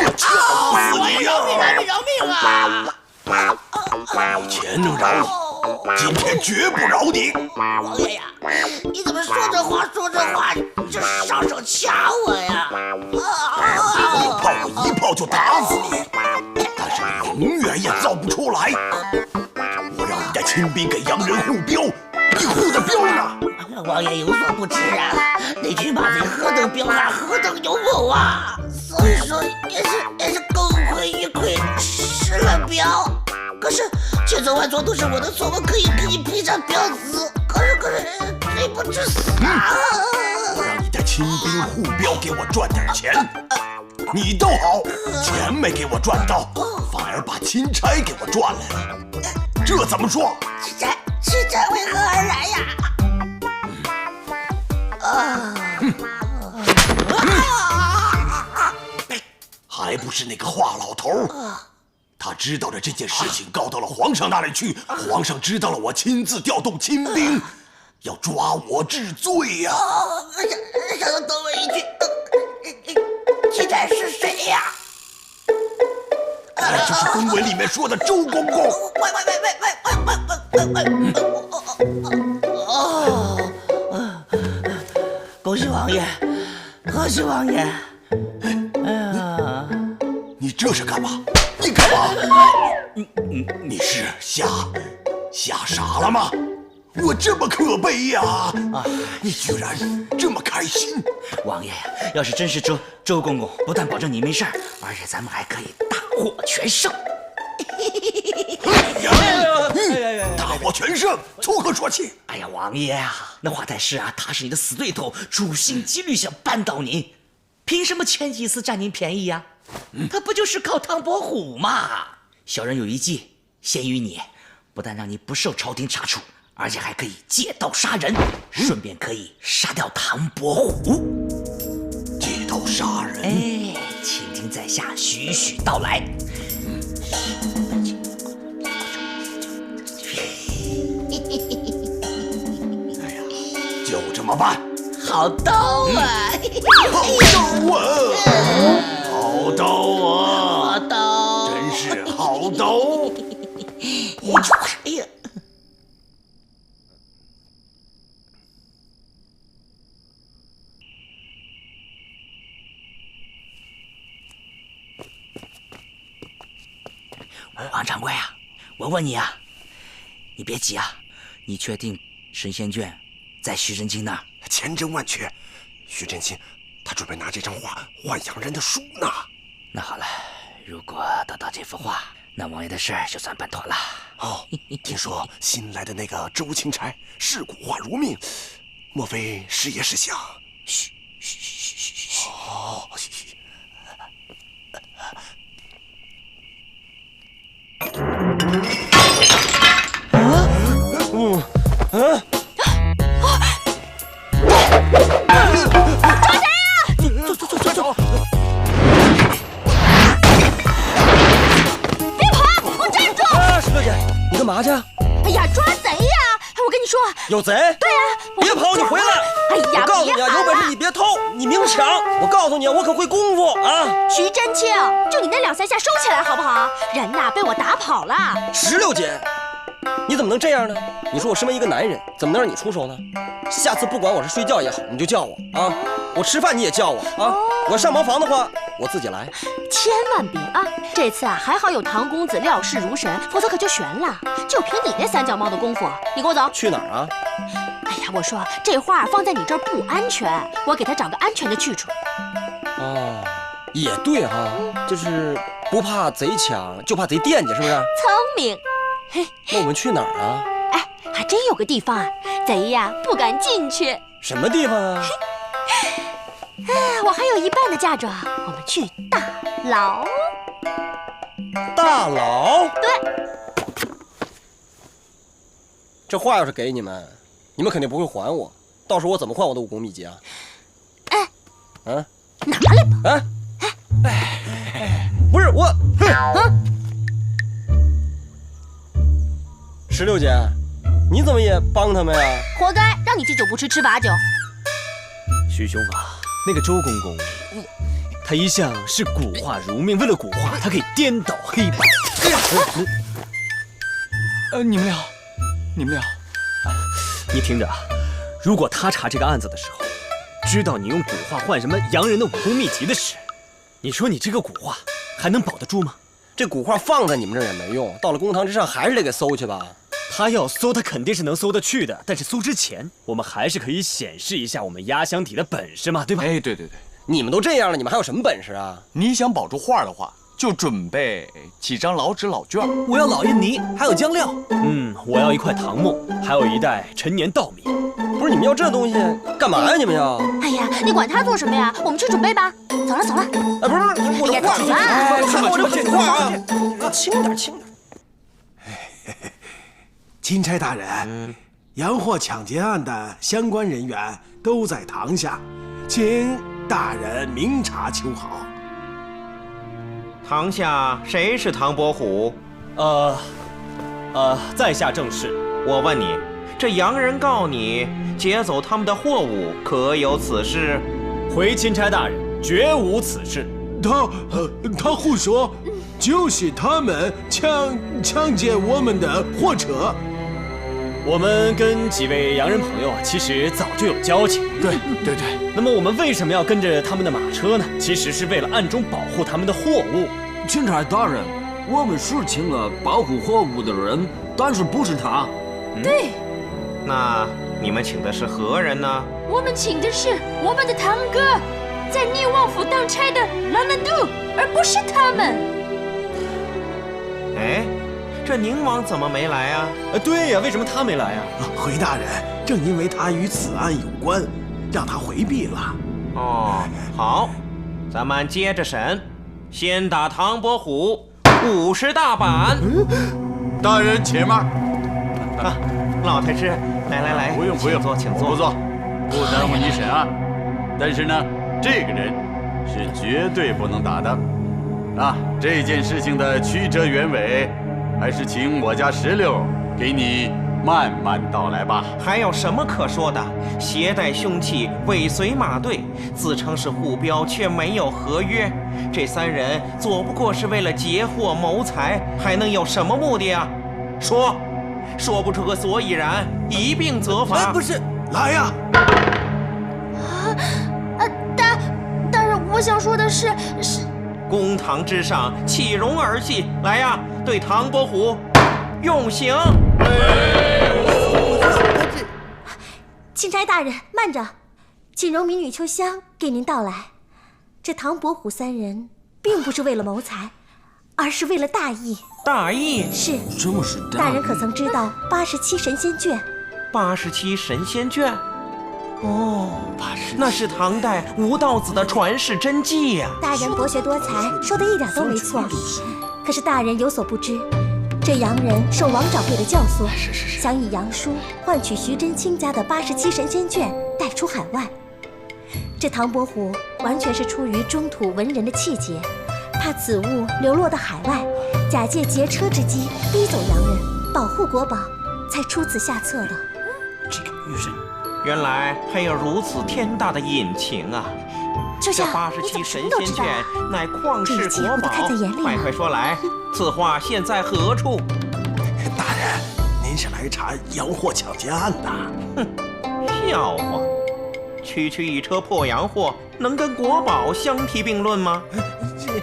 也饶命啊！你饶命啊！以前能饶你，今天绝不饶你。王爷呀，你怎么说这话你就上手掐我呀？一炮我一炮就打死你，但是你永远也造不出来。我让你的亲兵给洋人护镖，你护的镖呢？王爷有所不知啊，那群马贼何等彪悍，何等勇猛啊！所以说也是功亏一篑，失了镖。可是千错万错都是我的错，我可以给你赔偿镖资。可是罪不至死啊！我让你的亲兵护镖给我赚点钱，你倒好，钱没给我赚到，反而把钦差给我赚来了，这怎么说？钦差为何而来呀？还不是那个华老头，他知道了这件事情，告到了皇上那里去。皇上知道了，我亲自调动亲兵，要抓我治罪呀！让他等我一句，钦差是谁呀？那就是公文里面说的周公公。恭喜王爷，恭喜王爷！你这是干嘛？你干嘛？你是吓傻了吗？我这么可悲呀！你居然这么开心！王爷呀，要是真是周公公，不但保证你没事儿，而且咱们还可以大获全胜。大获全胜，从何说起？哎呀，王爷啊，那华太师啊，他是你的死对头，处心积虑想扳倒您，凭什么前几次占您便宜呀？他不就是靠唐伯虎吗？小人有一计，先于你，不但让你不受朝廷查处，而且还可以借刀杀人，顺便可以杀掉唐伯虎。借刀杀人？哎，请听在下徐徐道来。哎呀，就这么办。好刀啊！好刀啊！好刀啊！好刀，真是好刀！哎呀！王掌柜啊，我问你啊，你别急啊，你确定神仙卷在徐真卿那儿？千真万确，徐真卿他准备拿这张画换洋人的书呢。那好了，如果得到这幅画，那王爷的事儿就算办妥了。哦，听说新来的那个周钦差视古画如命，莫非是也是想？嘘嘘嘘嘘嘘！哦，走！别跑！给我站住！石头姐，你干嘛去？哎呀，抓贼呀！我跟你说，有贼！对呀，别跑，你回来！哎呀，我告诉你啊，有本事你别偷，你明抢！我告诉你，我可会功夫啊！徐真卿，就你那2、3下收起来好不好？人呐被我打跑了。16姐，你怎么能这样呢？你说我身为一个男人，怎么能让你出手呢？下次不管我是睡觉也好，你就叫我啊！我吃饭你也叫我啊！我要上茅房的话，我自己来。千万别啊！这次啊，还好有唐公子料事如神，否则可就悬了。就凭你那3脚猫的功夫，你跟我走。去哪儿啊？哎呀，我说这画放在你这儿不安全，我给它找个安全的去处。哦，也对哈，就是不怕贼抢，就怕贼惦记，是不是？聪明。嘿，那我们去哪儿啊？哎，还真有个地方啊，贼呀不敢进去。什么地方啊？哎，我还有一半的嫁妆，我们去大牢。大牢？对。这画要是给你们，你们肯定不会还我。到时候我怎么换我的武功秘籍啊？哎，啊？拿来吧。哎，不是我。16姐，你怎么也帮他们呀？活该，让你记酒不吃吃罚酒。徐兄啊，那个周公公，他一向是古画如命，为了古画，他可以颠倒黑白。你们俩，你听着啊，如果他查这个案子的时候，知道你用古画换什么洋人的武功秘籍的事，你说你这个古画还能保得住吗？这古画放在你们这儿也没用，到了公堂之上还是得给搜去吧。他要搜，他肯定是能搜得去的。但是搜之前，我们还是可以显示一下我们压箱底的本事嘛，对吧？哎，对，你们都这样了，你们还有什么本事啊？你想保住画的话，就准备几张老纸老卷。我要老印泥，还有浆料。我要一块唐木，还有一袋陈年稻米。不是你们要这东西干嘛呀？你们要？哎呀，你管他做什么呀？我们去准备吧。走了。哎，不是，我的画，看我这画啊！轻点。钦差大人，洋货抢劫案的相关人员都在堂下，请大人明察秋毫。堂下谁是唐伯虎？在下正是。我问你，这洋人告你劫走他们的货物，可有此事？回钦差大人，绝无此事。他胡说，就是他们抢劫我们的货车。我们跟几位洋人朋友其实早就有交情。对。那么我们为什么要跟着他们的马车呢？其实是为了暗中保护他们的货物。钦差大人，我们是请了保护货物的人，但是不是他。对。那你们请的是何人呢？我们请的是我们的堂哥，在宁王府当差的拉南度，而不是他们。哎，这宁王怎么没来啊？对呀，为什么他没来啊？回大人，正因为他与此案有关，让他回避了。哦，好，咱们接着审，先打唐伯虎50大板。大人且慢。老太师，来，不用，请坐，不坐，不耽误你审案。但是呢，这个人是绝对不能打的。这件事情的曲折原委，还是请我家石榴给你慢慢道来吧。还有什么可说的？携带凶器，尾随马队，自称是护镖，却没有合约。这3人左不过是为了劫货谋财，还能有什么目的啊？说不出个所以然，一并责罚。不是，来呀！大人，我想说的是。公堂之上，岂容儿戏？来呀，对唐伯虎用刑！钦差大人，慢着，请容民女秋香给您道来。这唐伯虎3人并不是为了谋财，而是为了大义。大义？是。这么是大义？大人可曾知道87神仙卷？87神仙卷？那是唐代吴道子的传世真迹呀！大人博学多才，说的一点都没错。可是大人有所不知，这洋人受王掌柜的教唆，想以洋书换取徐真卿家的87神仙卷带出海外。这唐伯虎完全是出于中土文人的气节，怕此物流落到海外，假借劫车之机逼走洋人，保护国宝，才出此下策的。玉神。原来还有如此天大的隐情啊！这下87神仙卷乃旷世国宝，快快说来，此话现在何处？大人，您是来查洋货抢劫案的？哼，笑话！区区一车破洋货，能跟国宝相提并论吗？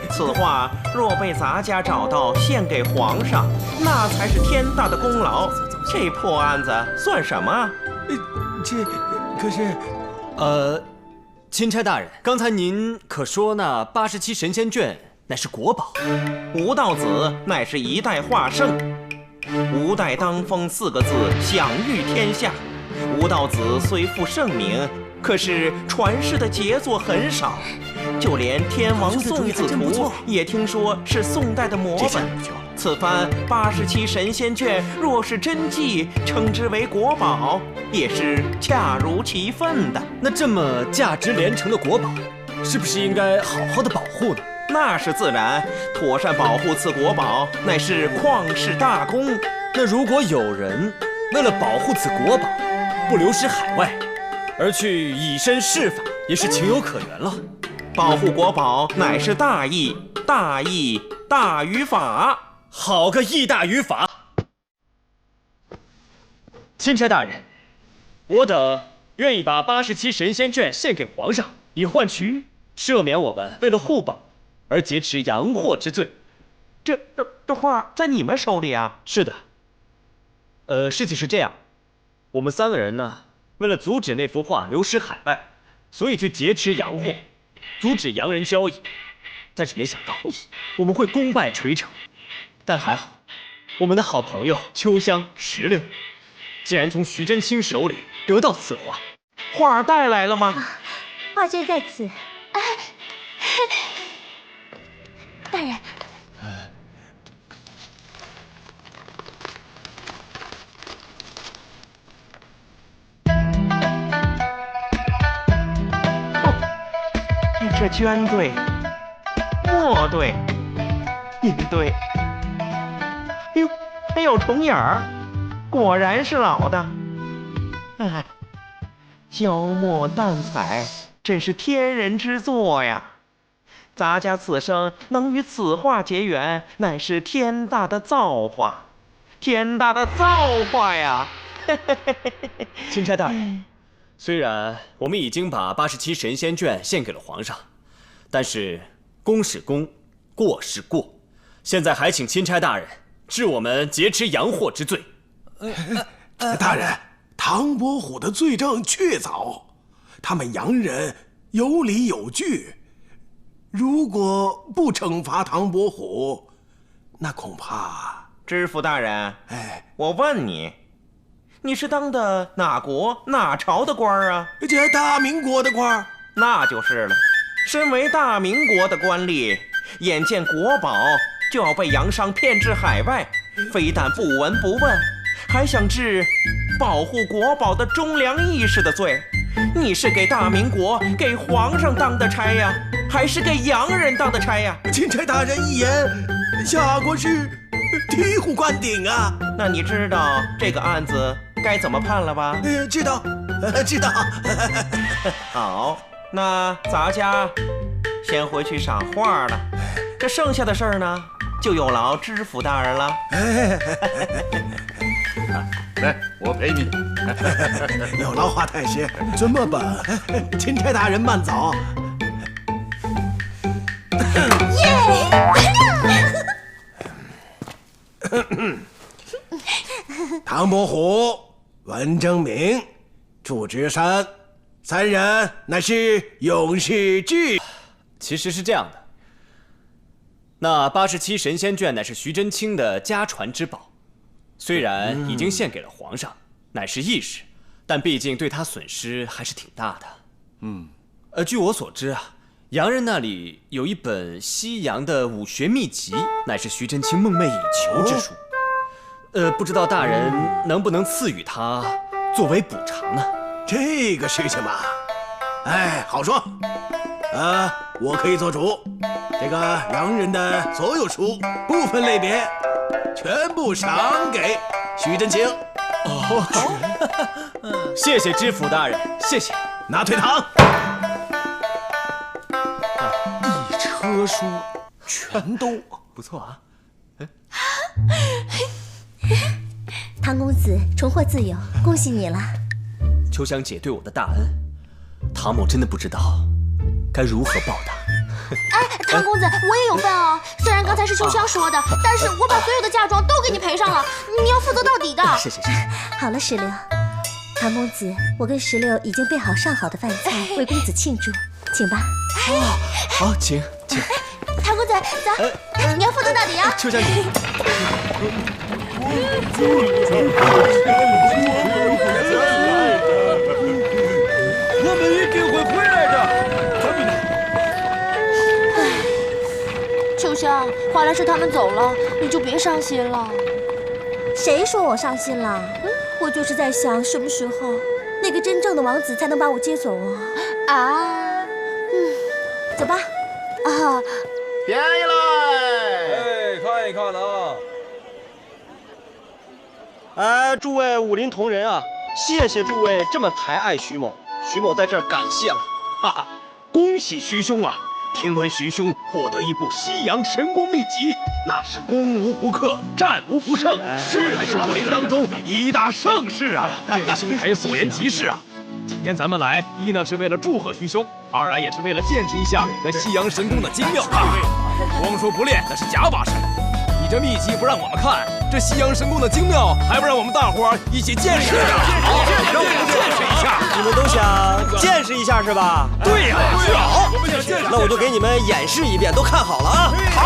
此话若被咱家找到，献给皇上，那才是天大的功劳。这破案子算什么？可是，钦差大人，刚才您可说那87神仙卷乃是国宝？吴道子乃是一代画圣，吴代当风4个字享誉天下。吴道子虽负盛名，可是传世的杰作很少，就连《天王宋子图》也听说是宋代的摹本。此番87神仙卷若是真迹，称之为国宝，也是恰如其分的。那这么价值连城的国宝，是不是应该好好的保护呢？那是自然，妥善保护此国宝，乃是旷世大功。那如果有人为了保护此国宝，不流失海外，而去以身试法，也是情有可原了。保护国宝乃是大义，大义大于法。好个义大于法！钦差大人，我等愿意把87神仙卷献给皇上，以换取赦免我们为了护宝而劫持洋货之罪。这话在你们手里啊？是的。事情是这样，我们3个人呢，为了阻止那幅画流失海外，所以去劫持洋货，阻止洋人交易。但是没想到我们会功败垂成。但还好，我们的好朋友秋香、石榴，竟然从徐真卿手里得到此画。画带来了吗？画卷在此。大人。这绢对、墨对、印对。哟，还有重眼儿，果然是老的。哎，焦墨淡彩，真是天人之作呀！咱家此生能与此画结缘，乃是天大的造化，天大的造化呀！钦差大人，虽然我们已经把87神仙卷献给了皇上，但是功是功，过是过，现在还请钦差大人治我们劫持洋货之罪。大人，唐伯虎的罪证确凿，他们洋人有理有据。如果不惩罚唐伯虎，那恐怕……知府大人，我问你，你是当的哪国哪朝的官啊？这大明国的官。那就是了。身为大明国的官吏，眼见国宝就要被洋商骗至海外，非但不闻不问，还想治保护国宝的忠良义士的罪。你是给大明国、给皇上当的差呀，还是给洋人当的差呀？钦差大人一言，下官是醍醐灌顶啊！那你知道这个案子该怎么判了吧？知道，知道。好，那咱家先回去赏画了，这剩下的事儿呢，就有劳知府大人了。来，我陪你。有劳华太师，遵么本。钦差大人慢走。唐伯虎、文征明、祝枝山3人乃是永世挚。其实是这样的，那87神仙卷乃是徐真卿的家传之宝，虽然已经献给了皇上，乃是义士，但毕竟对他损失还是挺大的。据我所知啊，洋人那里有一本西洋的武学秘籍，乃是徐真卿梦寐以求之书。不知道大人能不能赐予他作为补偿呢？这个事情嘛，好说。我可以做主，这个洋人的所有书，不分类别，全部赏给徐真卿。谢谢知府大人，谢谢。拿退堂。一车书，全都不错啊。唐公子重获自由，恭喜你了。秋香姐对我的大恩，唐某真的不知道该如何报答。哎，唐公子，我也有份哦。虽然刚才是秋香说的，但是我把所有的嫁妆都给你赔上了，你要负责到底的。谢谢。好了，石榴，唐公子，我跟石榴已经备好上好的饭菜，为公子庆祝，请吧。好，请。唐公子，走，你要负责到底啊！秋香姐。我们一定会回来的。秋香，华莱士他们走了，你就别伤心了。谁说我伤心了？我就是在想，什么时候那个真正的王子才能把我接走啊？走吧。啊，便宜了！哎，看一看啊！哎，诸位武林同仁啊，谢谢诸位这么抬爱徐某，徐某在这儿感谢了。哈哈，恭喜徐兄啊！听闻徐兄获得一部西洋神功秘籍，那是攻无不克，战无不胜，是武林当中一大盛事啊！岳兄台所言极是啊！今天咱们来，一呢是为了祝贺徐兄，二来也是为了见识一下那西洋神功的精妙。光说不练那是假把式，你这秘籍不让我们看，这西洋神功的精妙还不让我们大伙儿一起见识一下？好，让我们见识一下。你们都想见识一下是吧？对呀，好，我们想见识。那我就给你们演示一遍，都看好了啊！好，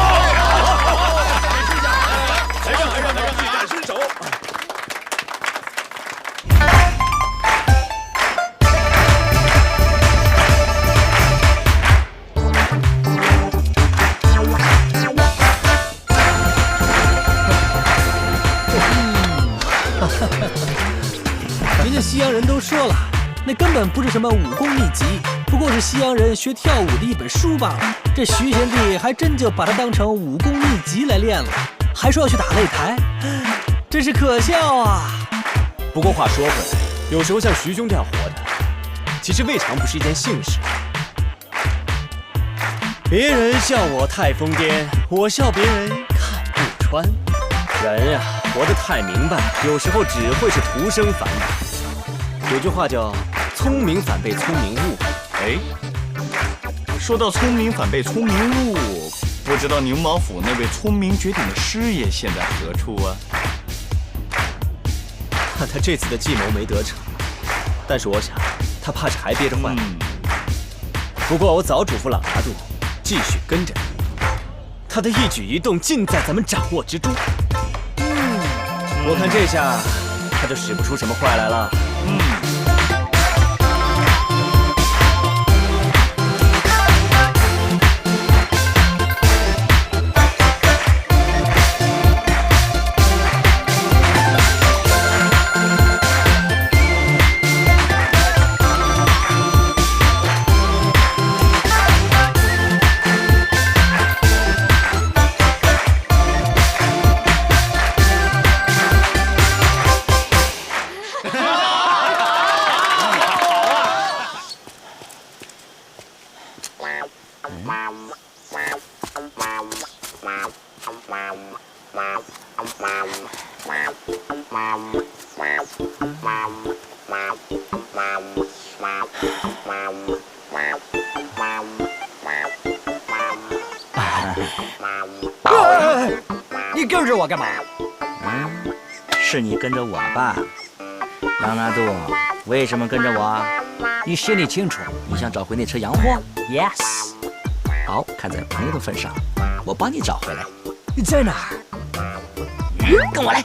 来让技展身手。人家西洋人都说了，那根本不是什么武功秘籍，不过是西洋人学跳舞的一本书罢了。这徐贤弟还真就把它当成武功秘籍来练了，还说要去打擂台，真是可笑啊！不过话说回来，有时候像徐兄这样活的，其实未尝不是一件幸事。别人笑我太疯癫，我笑别人看不穿。人呀，活得太明白，有时候只会是徒生烦恼。有句话叫“聪明反被聪明误”。哎，说到聪明反被聪明误，不知道牛毛府那位聪明绝顶的师爷现在何处啊？看他这次的计谋没得逞，但是我想他怕是还憋着坏。不过我早嘱咐朗拿度，继续跟着他的一举一动尽在咱们掌握之中。我看这下他就使不出什么坏来了。你跟着我干嘛？是你跟着我吧，朗拿度？为什么跟着我？你心里清楚，你想找回那车洋货 ？Yes。好，看在朋友的份上，我帮你找回来。你在哪儿？跟我来。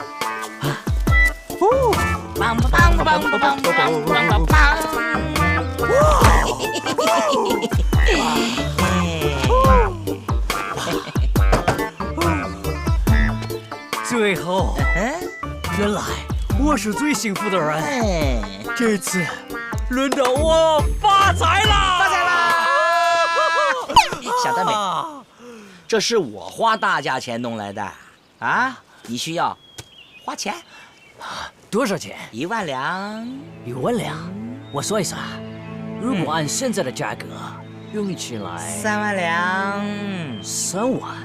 最后，原来我是最幸福的人。这次轮到我发财了！发财啦！想得美！这是我花大价钱弄来的啊！你需要花钱？多少钱？1万两。1万两，我算一算，如果按现在的价格，用起来3万两。3万。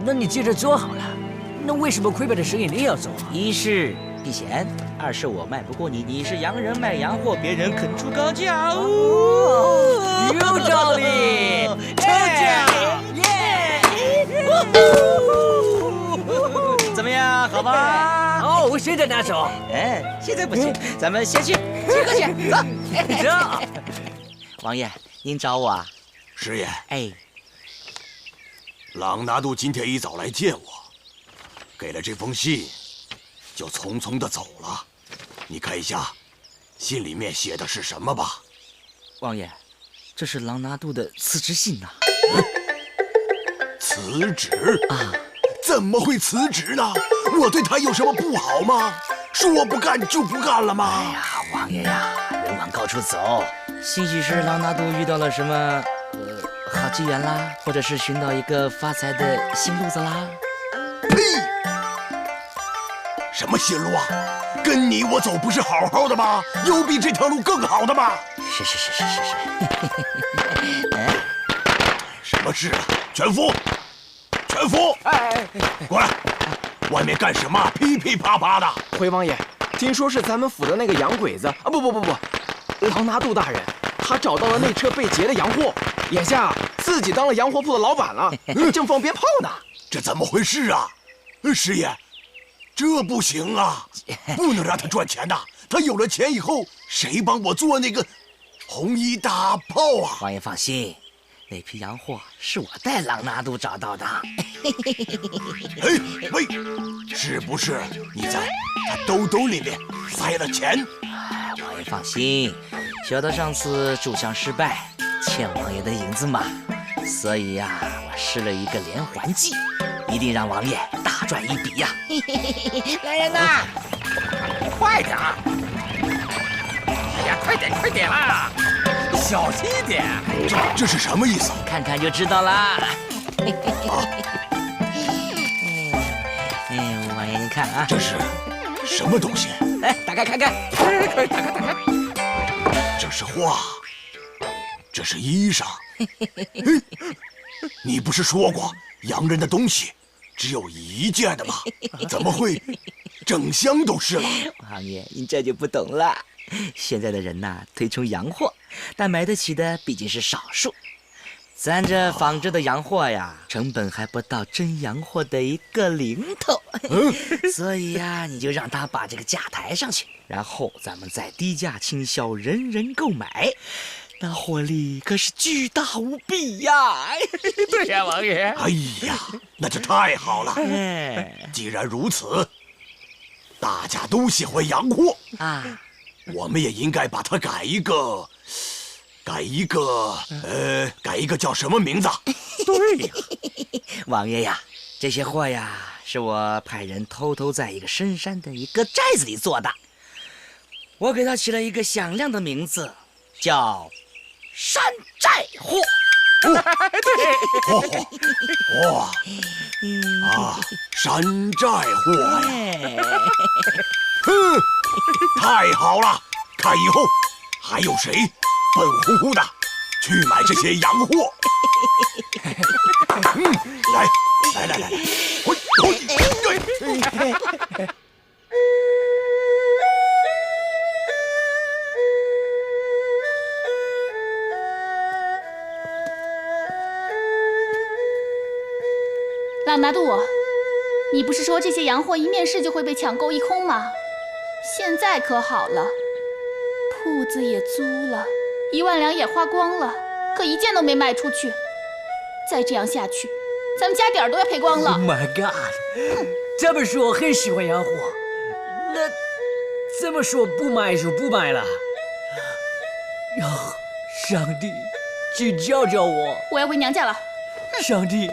那你接着做好了。那为什么亏本的生意你也要做？一是避险，二是我卖不过你，你是洋人卖洋货，别人肯出高价哦。有道理，成交！怎么样，好吧？好，我现在拿走。哎，现在不行，咱们先去集合去，走。走。王爷，您找我啊？师爷。哎。朗拿度今天一早来见我，给了这封信，就匆匆的走了。你看一下，信里面写的是什么吧？王爷，这是朗拿度的辞职信呐。辞职啊？怎么会辞职呢？我对他有什么不好吗？说不干就不干了吗？哎呀，王爷呀，人往高处走，兴许是朗拿度遇到了什么好机缘啦，或者是寻到一个发财的新路子啦。呸！什么新路啊？跟你我走不是好好的吗？有比这条路更好的吗？是。什么事啊？全福，过来！外面干什么？噼噼啪啪的。回王爷，听说是咱们府的那个洋鬼子啊！不，朗拿度大人，他找到了那车被劫的洋货，眼下自己当了洋货铺的老板了，正放鞭炮呢。这怎么回事啊？师爷，这不行啊，不能让他赚钱呐！他有了钱以后，谁帮我做那个红衣大炮啊？王爷放心，那批洋货是我带朗拿度找到的。哎喂，是不是你在他兜里面塞了钱？王爷放心，小的上次铸像失败，欠王爷的银子嘛，所以呀，我施了一个连环计，一定让王爷大赚一笔呀！来人呐，快点！哎呀，快点啦！小心一点！这是什么意思？看看就知道啦。王爷您看啊，这是什么东西？来，打开看看。快打开！这是画，这是衣裳。你不是说过洋人的东西只有一件的吗？怎么会整箱都是了？王爷，您这就不懂了。现在的人呐，推崇洋货，但买得起的毕竟是少数。咱这仿制的洋货呀，成本还不到真洋货的1个零头。所以呀，你就让他把这个价抬上去，然后咱们再低价倾销，人人购买，那获利可是巨大无比呀！对呀，王爷。哎呀，那就太好了。既然如此，大家都喜欢洋货啊，我们也应该把它改一个叫什么名字？对呀，王爷呀，这些货呀，是我派人偷偷在一个深山的一个寨子里做的。我给它起了一个响亮的名字，叫山寨货。哇啊，山寨货呀！哼，太好了！看以后还有谁笨乎乎的去买这些洋货。来，朗拿度，你不是说这些洋货一面世就会被抢购一空吗？现在可好了，铺子也租了，1万两也花光了，可一件都没卖出去。再这样下去，咱们家底儿都要赔光了。Oh my god！ 这么说很喜欢洋货，那这么说不买就不买了。上帝，请教教我。我要回娘家了。上帝，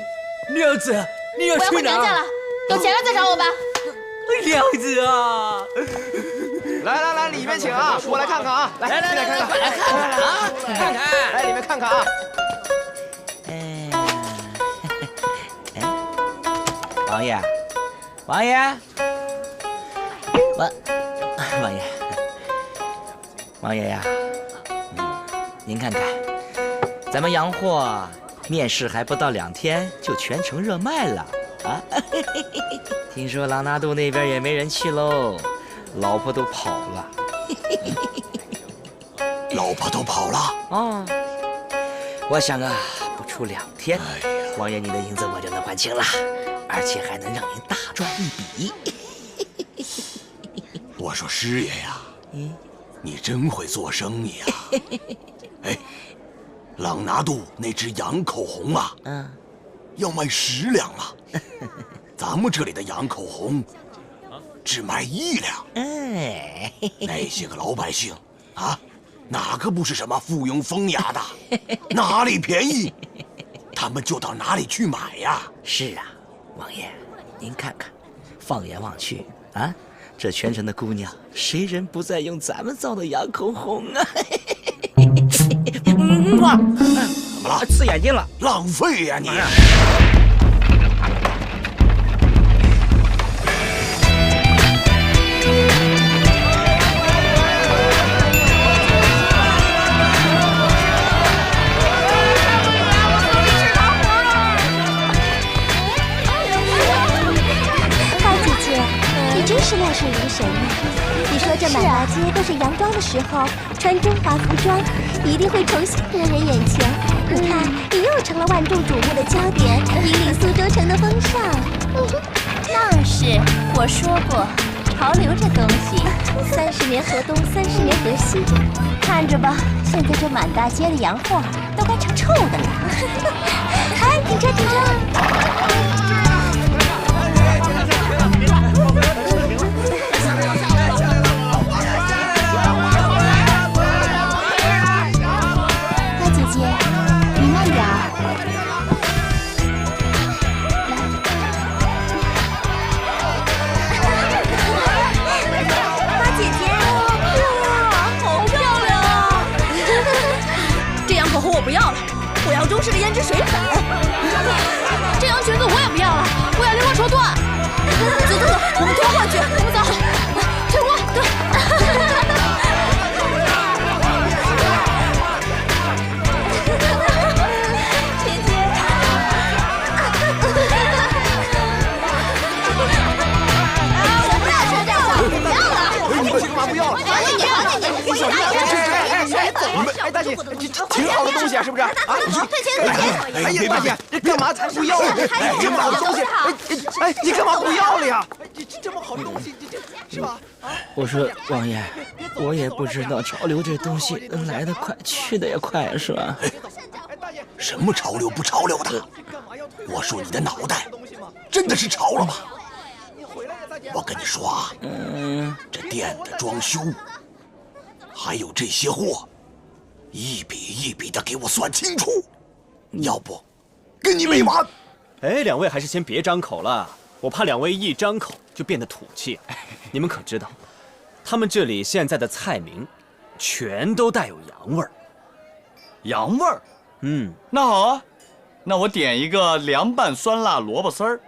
娘子，你要去哪？我要回娘家了，有钱了再找我吧。娘子啊！来，里面请啊！我来看看啊！来看看啊！看看，来里面看看啊！王爷，王爷，王爷呀，您看看，咱们洋货面世还不到2天，就全城热卖了啊！听说朗拿度那边也没人去喽，老婆都跑了。老婆都跑了哦，我想啊，不出2天，王爷你的银子我就能还清了，而且还能让您大赚一笔。我说师爷呀，你真会做生意啊！哎，朗拿度那支洋口红啊，要卖10两了。咱们这里的洋口红只卖1两。哎，那些个老百姓啊，哪个不是什么附庸风雅的？哪里便宜，他们就到哪里去买呀。是啊，王爷，您看看，放眼望去啊，这全城的姑娘，谁人不在用咱们造的洋口红啊？哇，怎么了？刺眼睛了，浪费呀你！是料事如神呢。你说这满大街都是洋装的时候，穿中华服装一定会重新夺人眼球。你看，你又成了万众瞩目的焦点，引领苏州城的风尚。那是，我说过，潮流这东西，30年河东，30年河西。看着吧，现在这满大街的洋货都该成臭的了。哎，警车，警车！中式的胭脂水粉，这洋裙子我也不要了，我要绫罗绸缎。走走走，我们退货去，我们走，退货，对。姐姐，我不要穿这个，不要了，你干嘛不要了？你小心，哎，大姐，挺好的东西啊，是不是？啊，退钱，退钱！哎呀，大姐，这干嘛才不要啊？这么好的东西，哎，你干嘛不要了呀？这么好的东西，是吧？我说王爷，我也不知道潮流这东西来得快，去得也快，是吧？什么潮流不潮流的？我说你的脑袋真的是潮了吗？我跟你说啊，这店的装修，还有这些货，一笔一笔的给我算清楚，要不跟你没完。哎，两位还是先别张口了，我怕两位一张口就变得土气。你们可知道，他们这里现在的菜名，全都带有洋味儿。洋味儿？那好啊，那我点一个凉拌酸辣萝卜丝儿，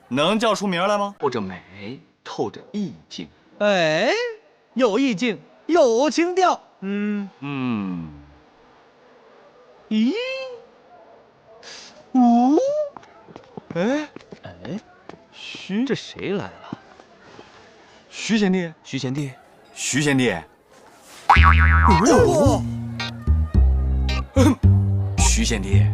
能叫出名来吗？透着美，透着意境。哎，有意境，有情调。咦，哎，这谁来了？徐贤弟，徐贤弟，徐贤弟。徐贤弟，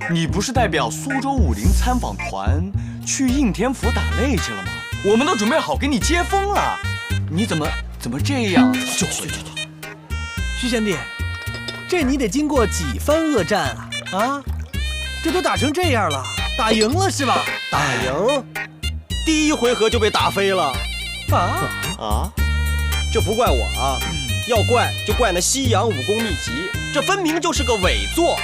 你不是代表苏州武林参访团去应天府打擂去了吗？我们都准备好给你接风了，你怎么这样？徐贤弟，这你得经过几番恶战啊！啊，这都打成这样了，打赢了是吧？打赢，第一回合就被打飞了。这不怪我啊，要怪就怪那西洋武功秘籍，这分明就是个伪作，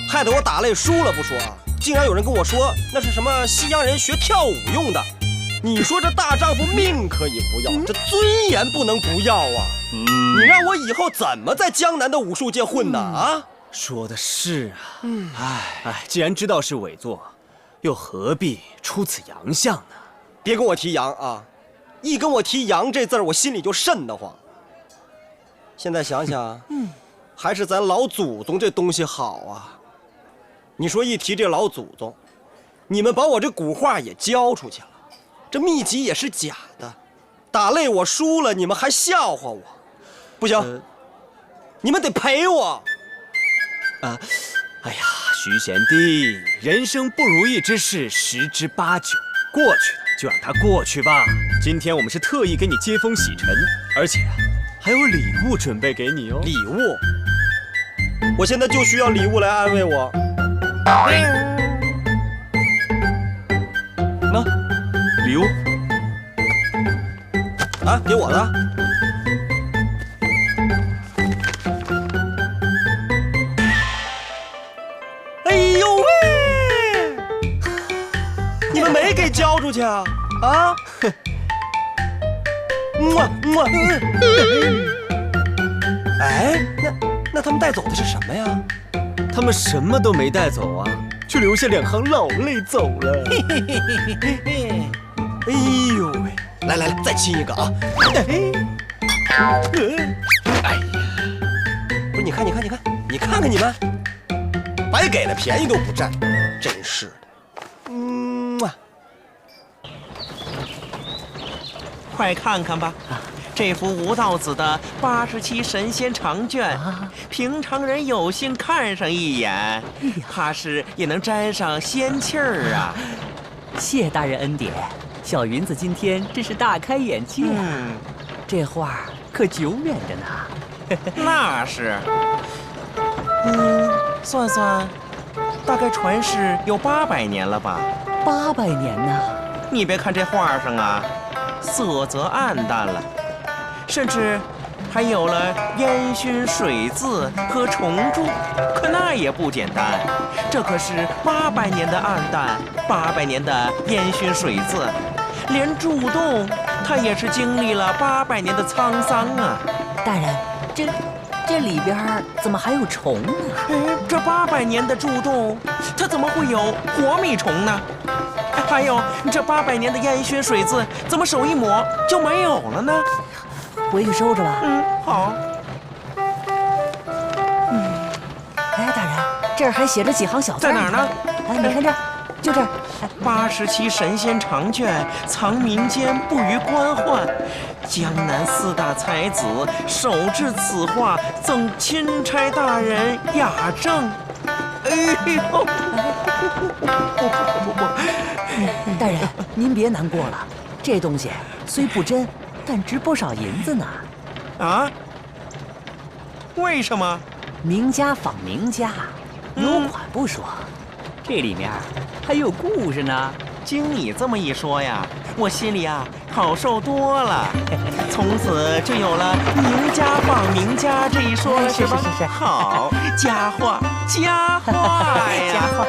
害得我打擂输了不说，竟然有人跟我说那是什么西洋人学跳舞用的。你说这大丈夫命可以不要，这尊严不能不要啊！你让我以后怎么在江南的武术界混呢？啊，说的是啊。既然知道是伪作，又何必出此洋相呢？别跟我提洋啊！一跟我提羊这字儿，我心里就瘆得慌。现在想想，还是咱老祖宗这东西好啊。你说一提这老祖宗，你们把我这古画也交出去了，这秘籍也是假的，打擂我输了，你们还笑话我，不行，你们得赔我。哎呀，徐贤弟，人生不如意之事十之八九，过去了就让它过去吧。今天我们是特意给你接风洗尘，而且还有礼物准备给你哦。礼物？我现在就需要礼物来安慰我。那礼物啊，给我的。哎呦喂！你们没给交出去啊？啊！哎，那他们带走的是什么呀？他们什么都没带走啊，却留下2行老泪走了。哎呦喂！来，再亲一个啊！哎呀，不是，你看你们，白给的便宜都不占，真是的。快看看吧，这幅吴道子的87神仙长卷，平常人有幸看上一眼，怕是也能沾上仙气儿啊。谢大人恩典，小云子今天真是大开眼界啊！这画可久远着呢。那是，算算，大概传世有800年了吧？800年呢？你别看这画上啊，色泽暗淡了，甚至还有了烟熏水渍和虫蛀，可那也不简单。这可是800年的暗淡，800年的烟熏水渍，连蛀洞它也是经历了800年的沧桑啊！大人，这里边怎么还有虫呢？这800年的蛀洞，它怎么会有活米虫呢？还有这800年的烟熏水渍，怎么手一抹就没有了呢？回去收着吧。好。哎，大人，这儿还写着几行小字。在哪儿呢？哎，你看这儿，就这儿。87神仙长卷，藏民间不虞官宦。江南4大才子手制此画，赠钦差大人雅正。哎呦！大人，您别难过了，这东西虽不真，但值不少银子呢。啊？为什么？名家仿名家，有款不说，这里面还有故事呢。经你这么一说呀，我心里啊好受多了。从此就有了名家仿名家这一说了，是吧？是。好，佳话呀！佳话。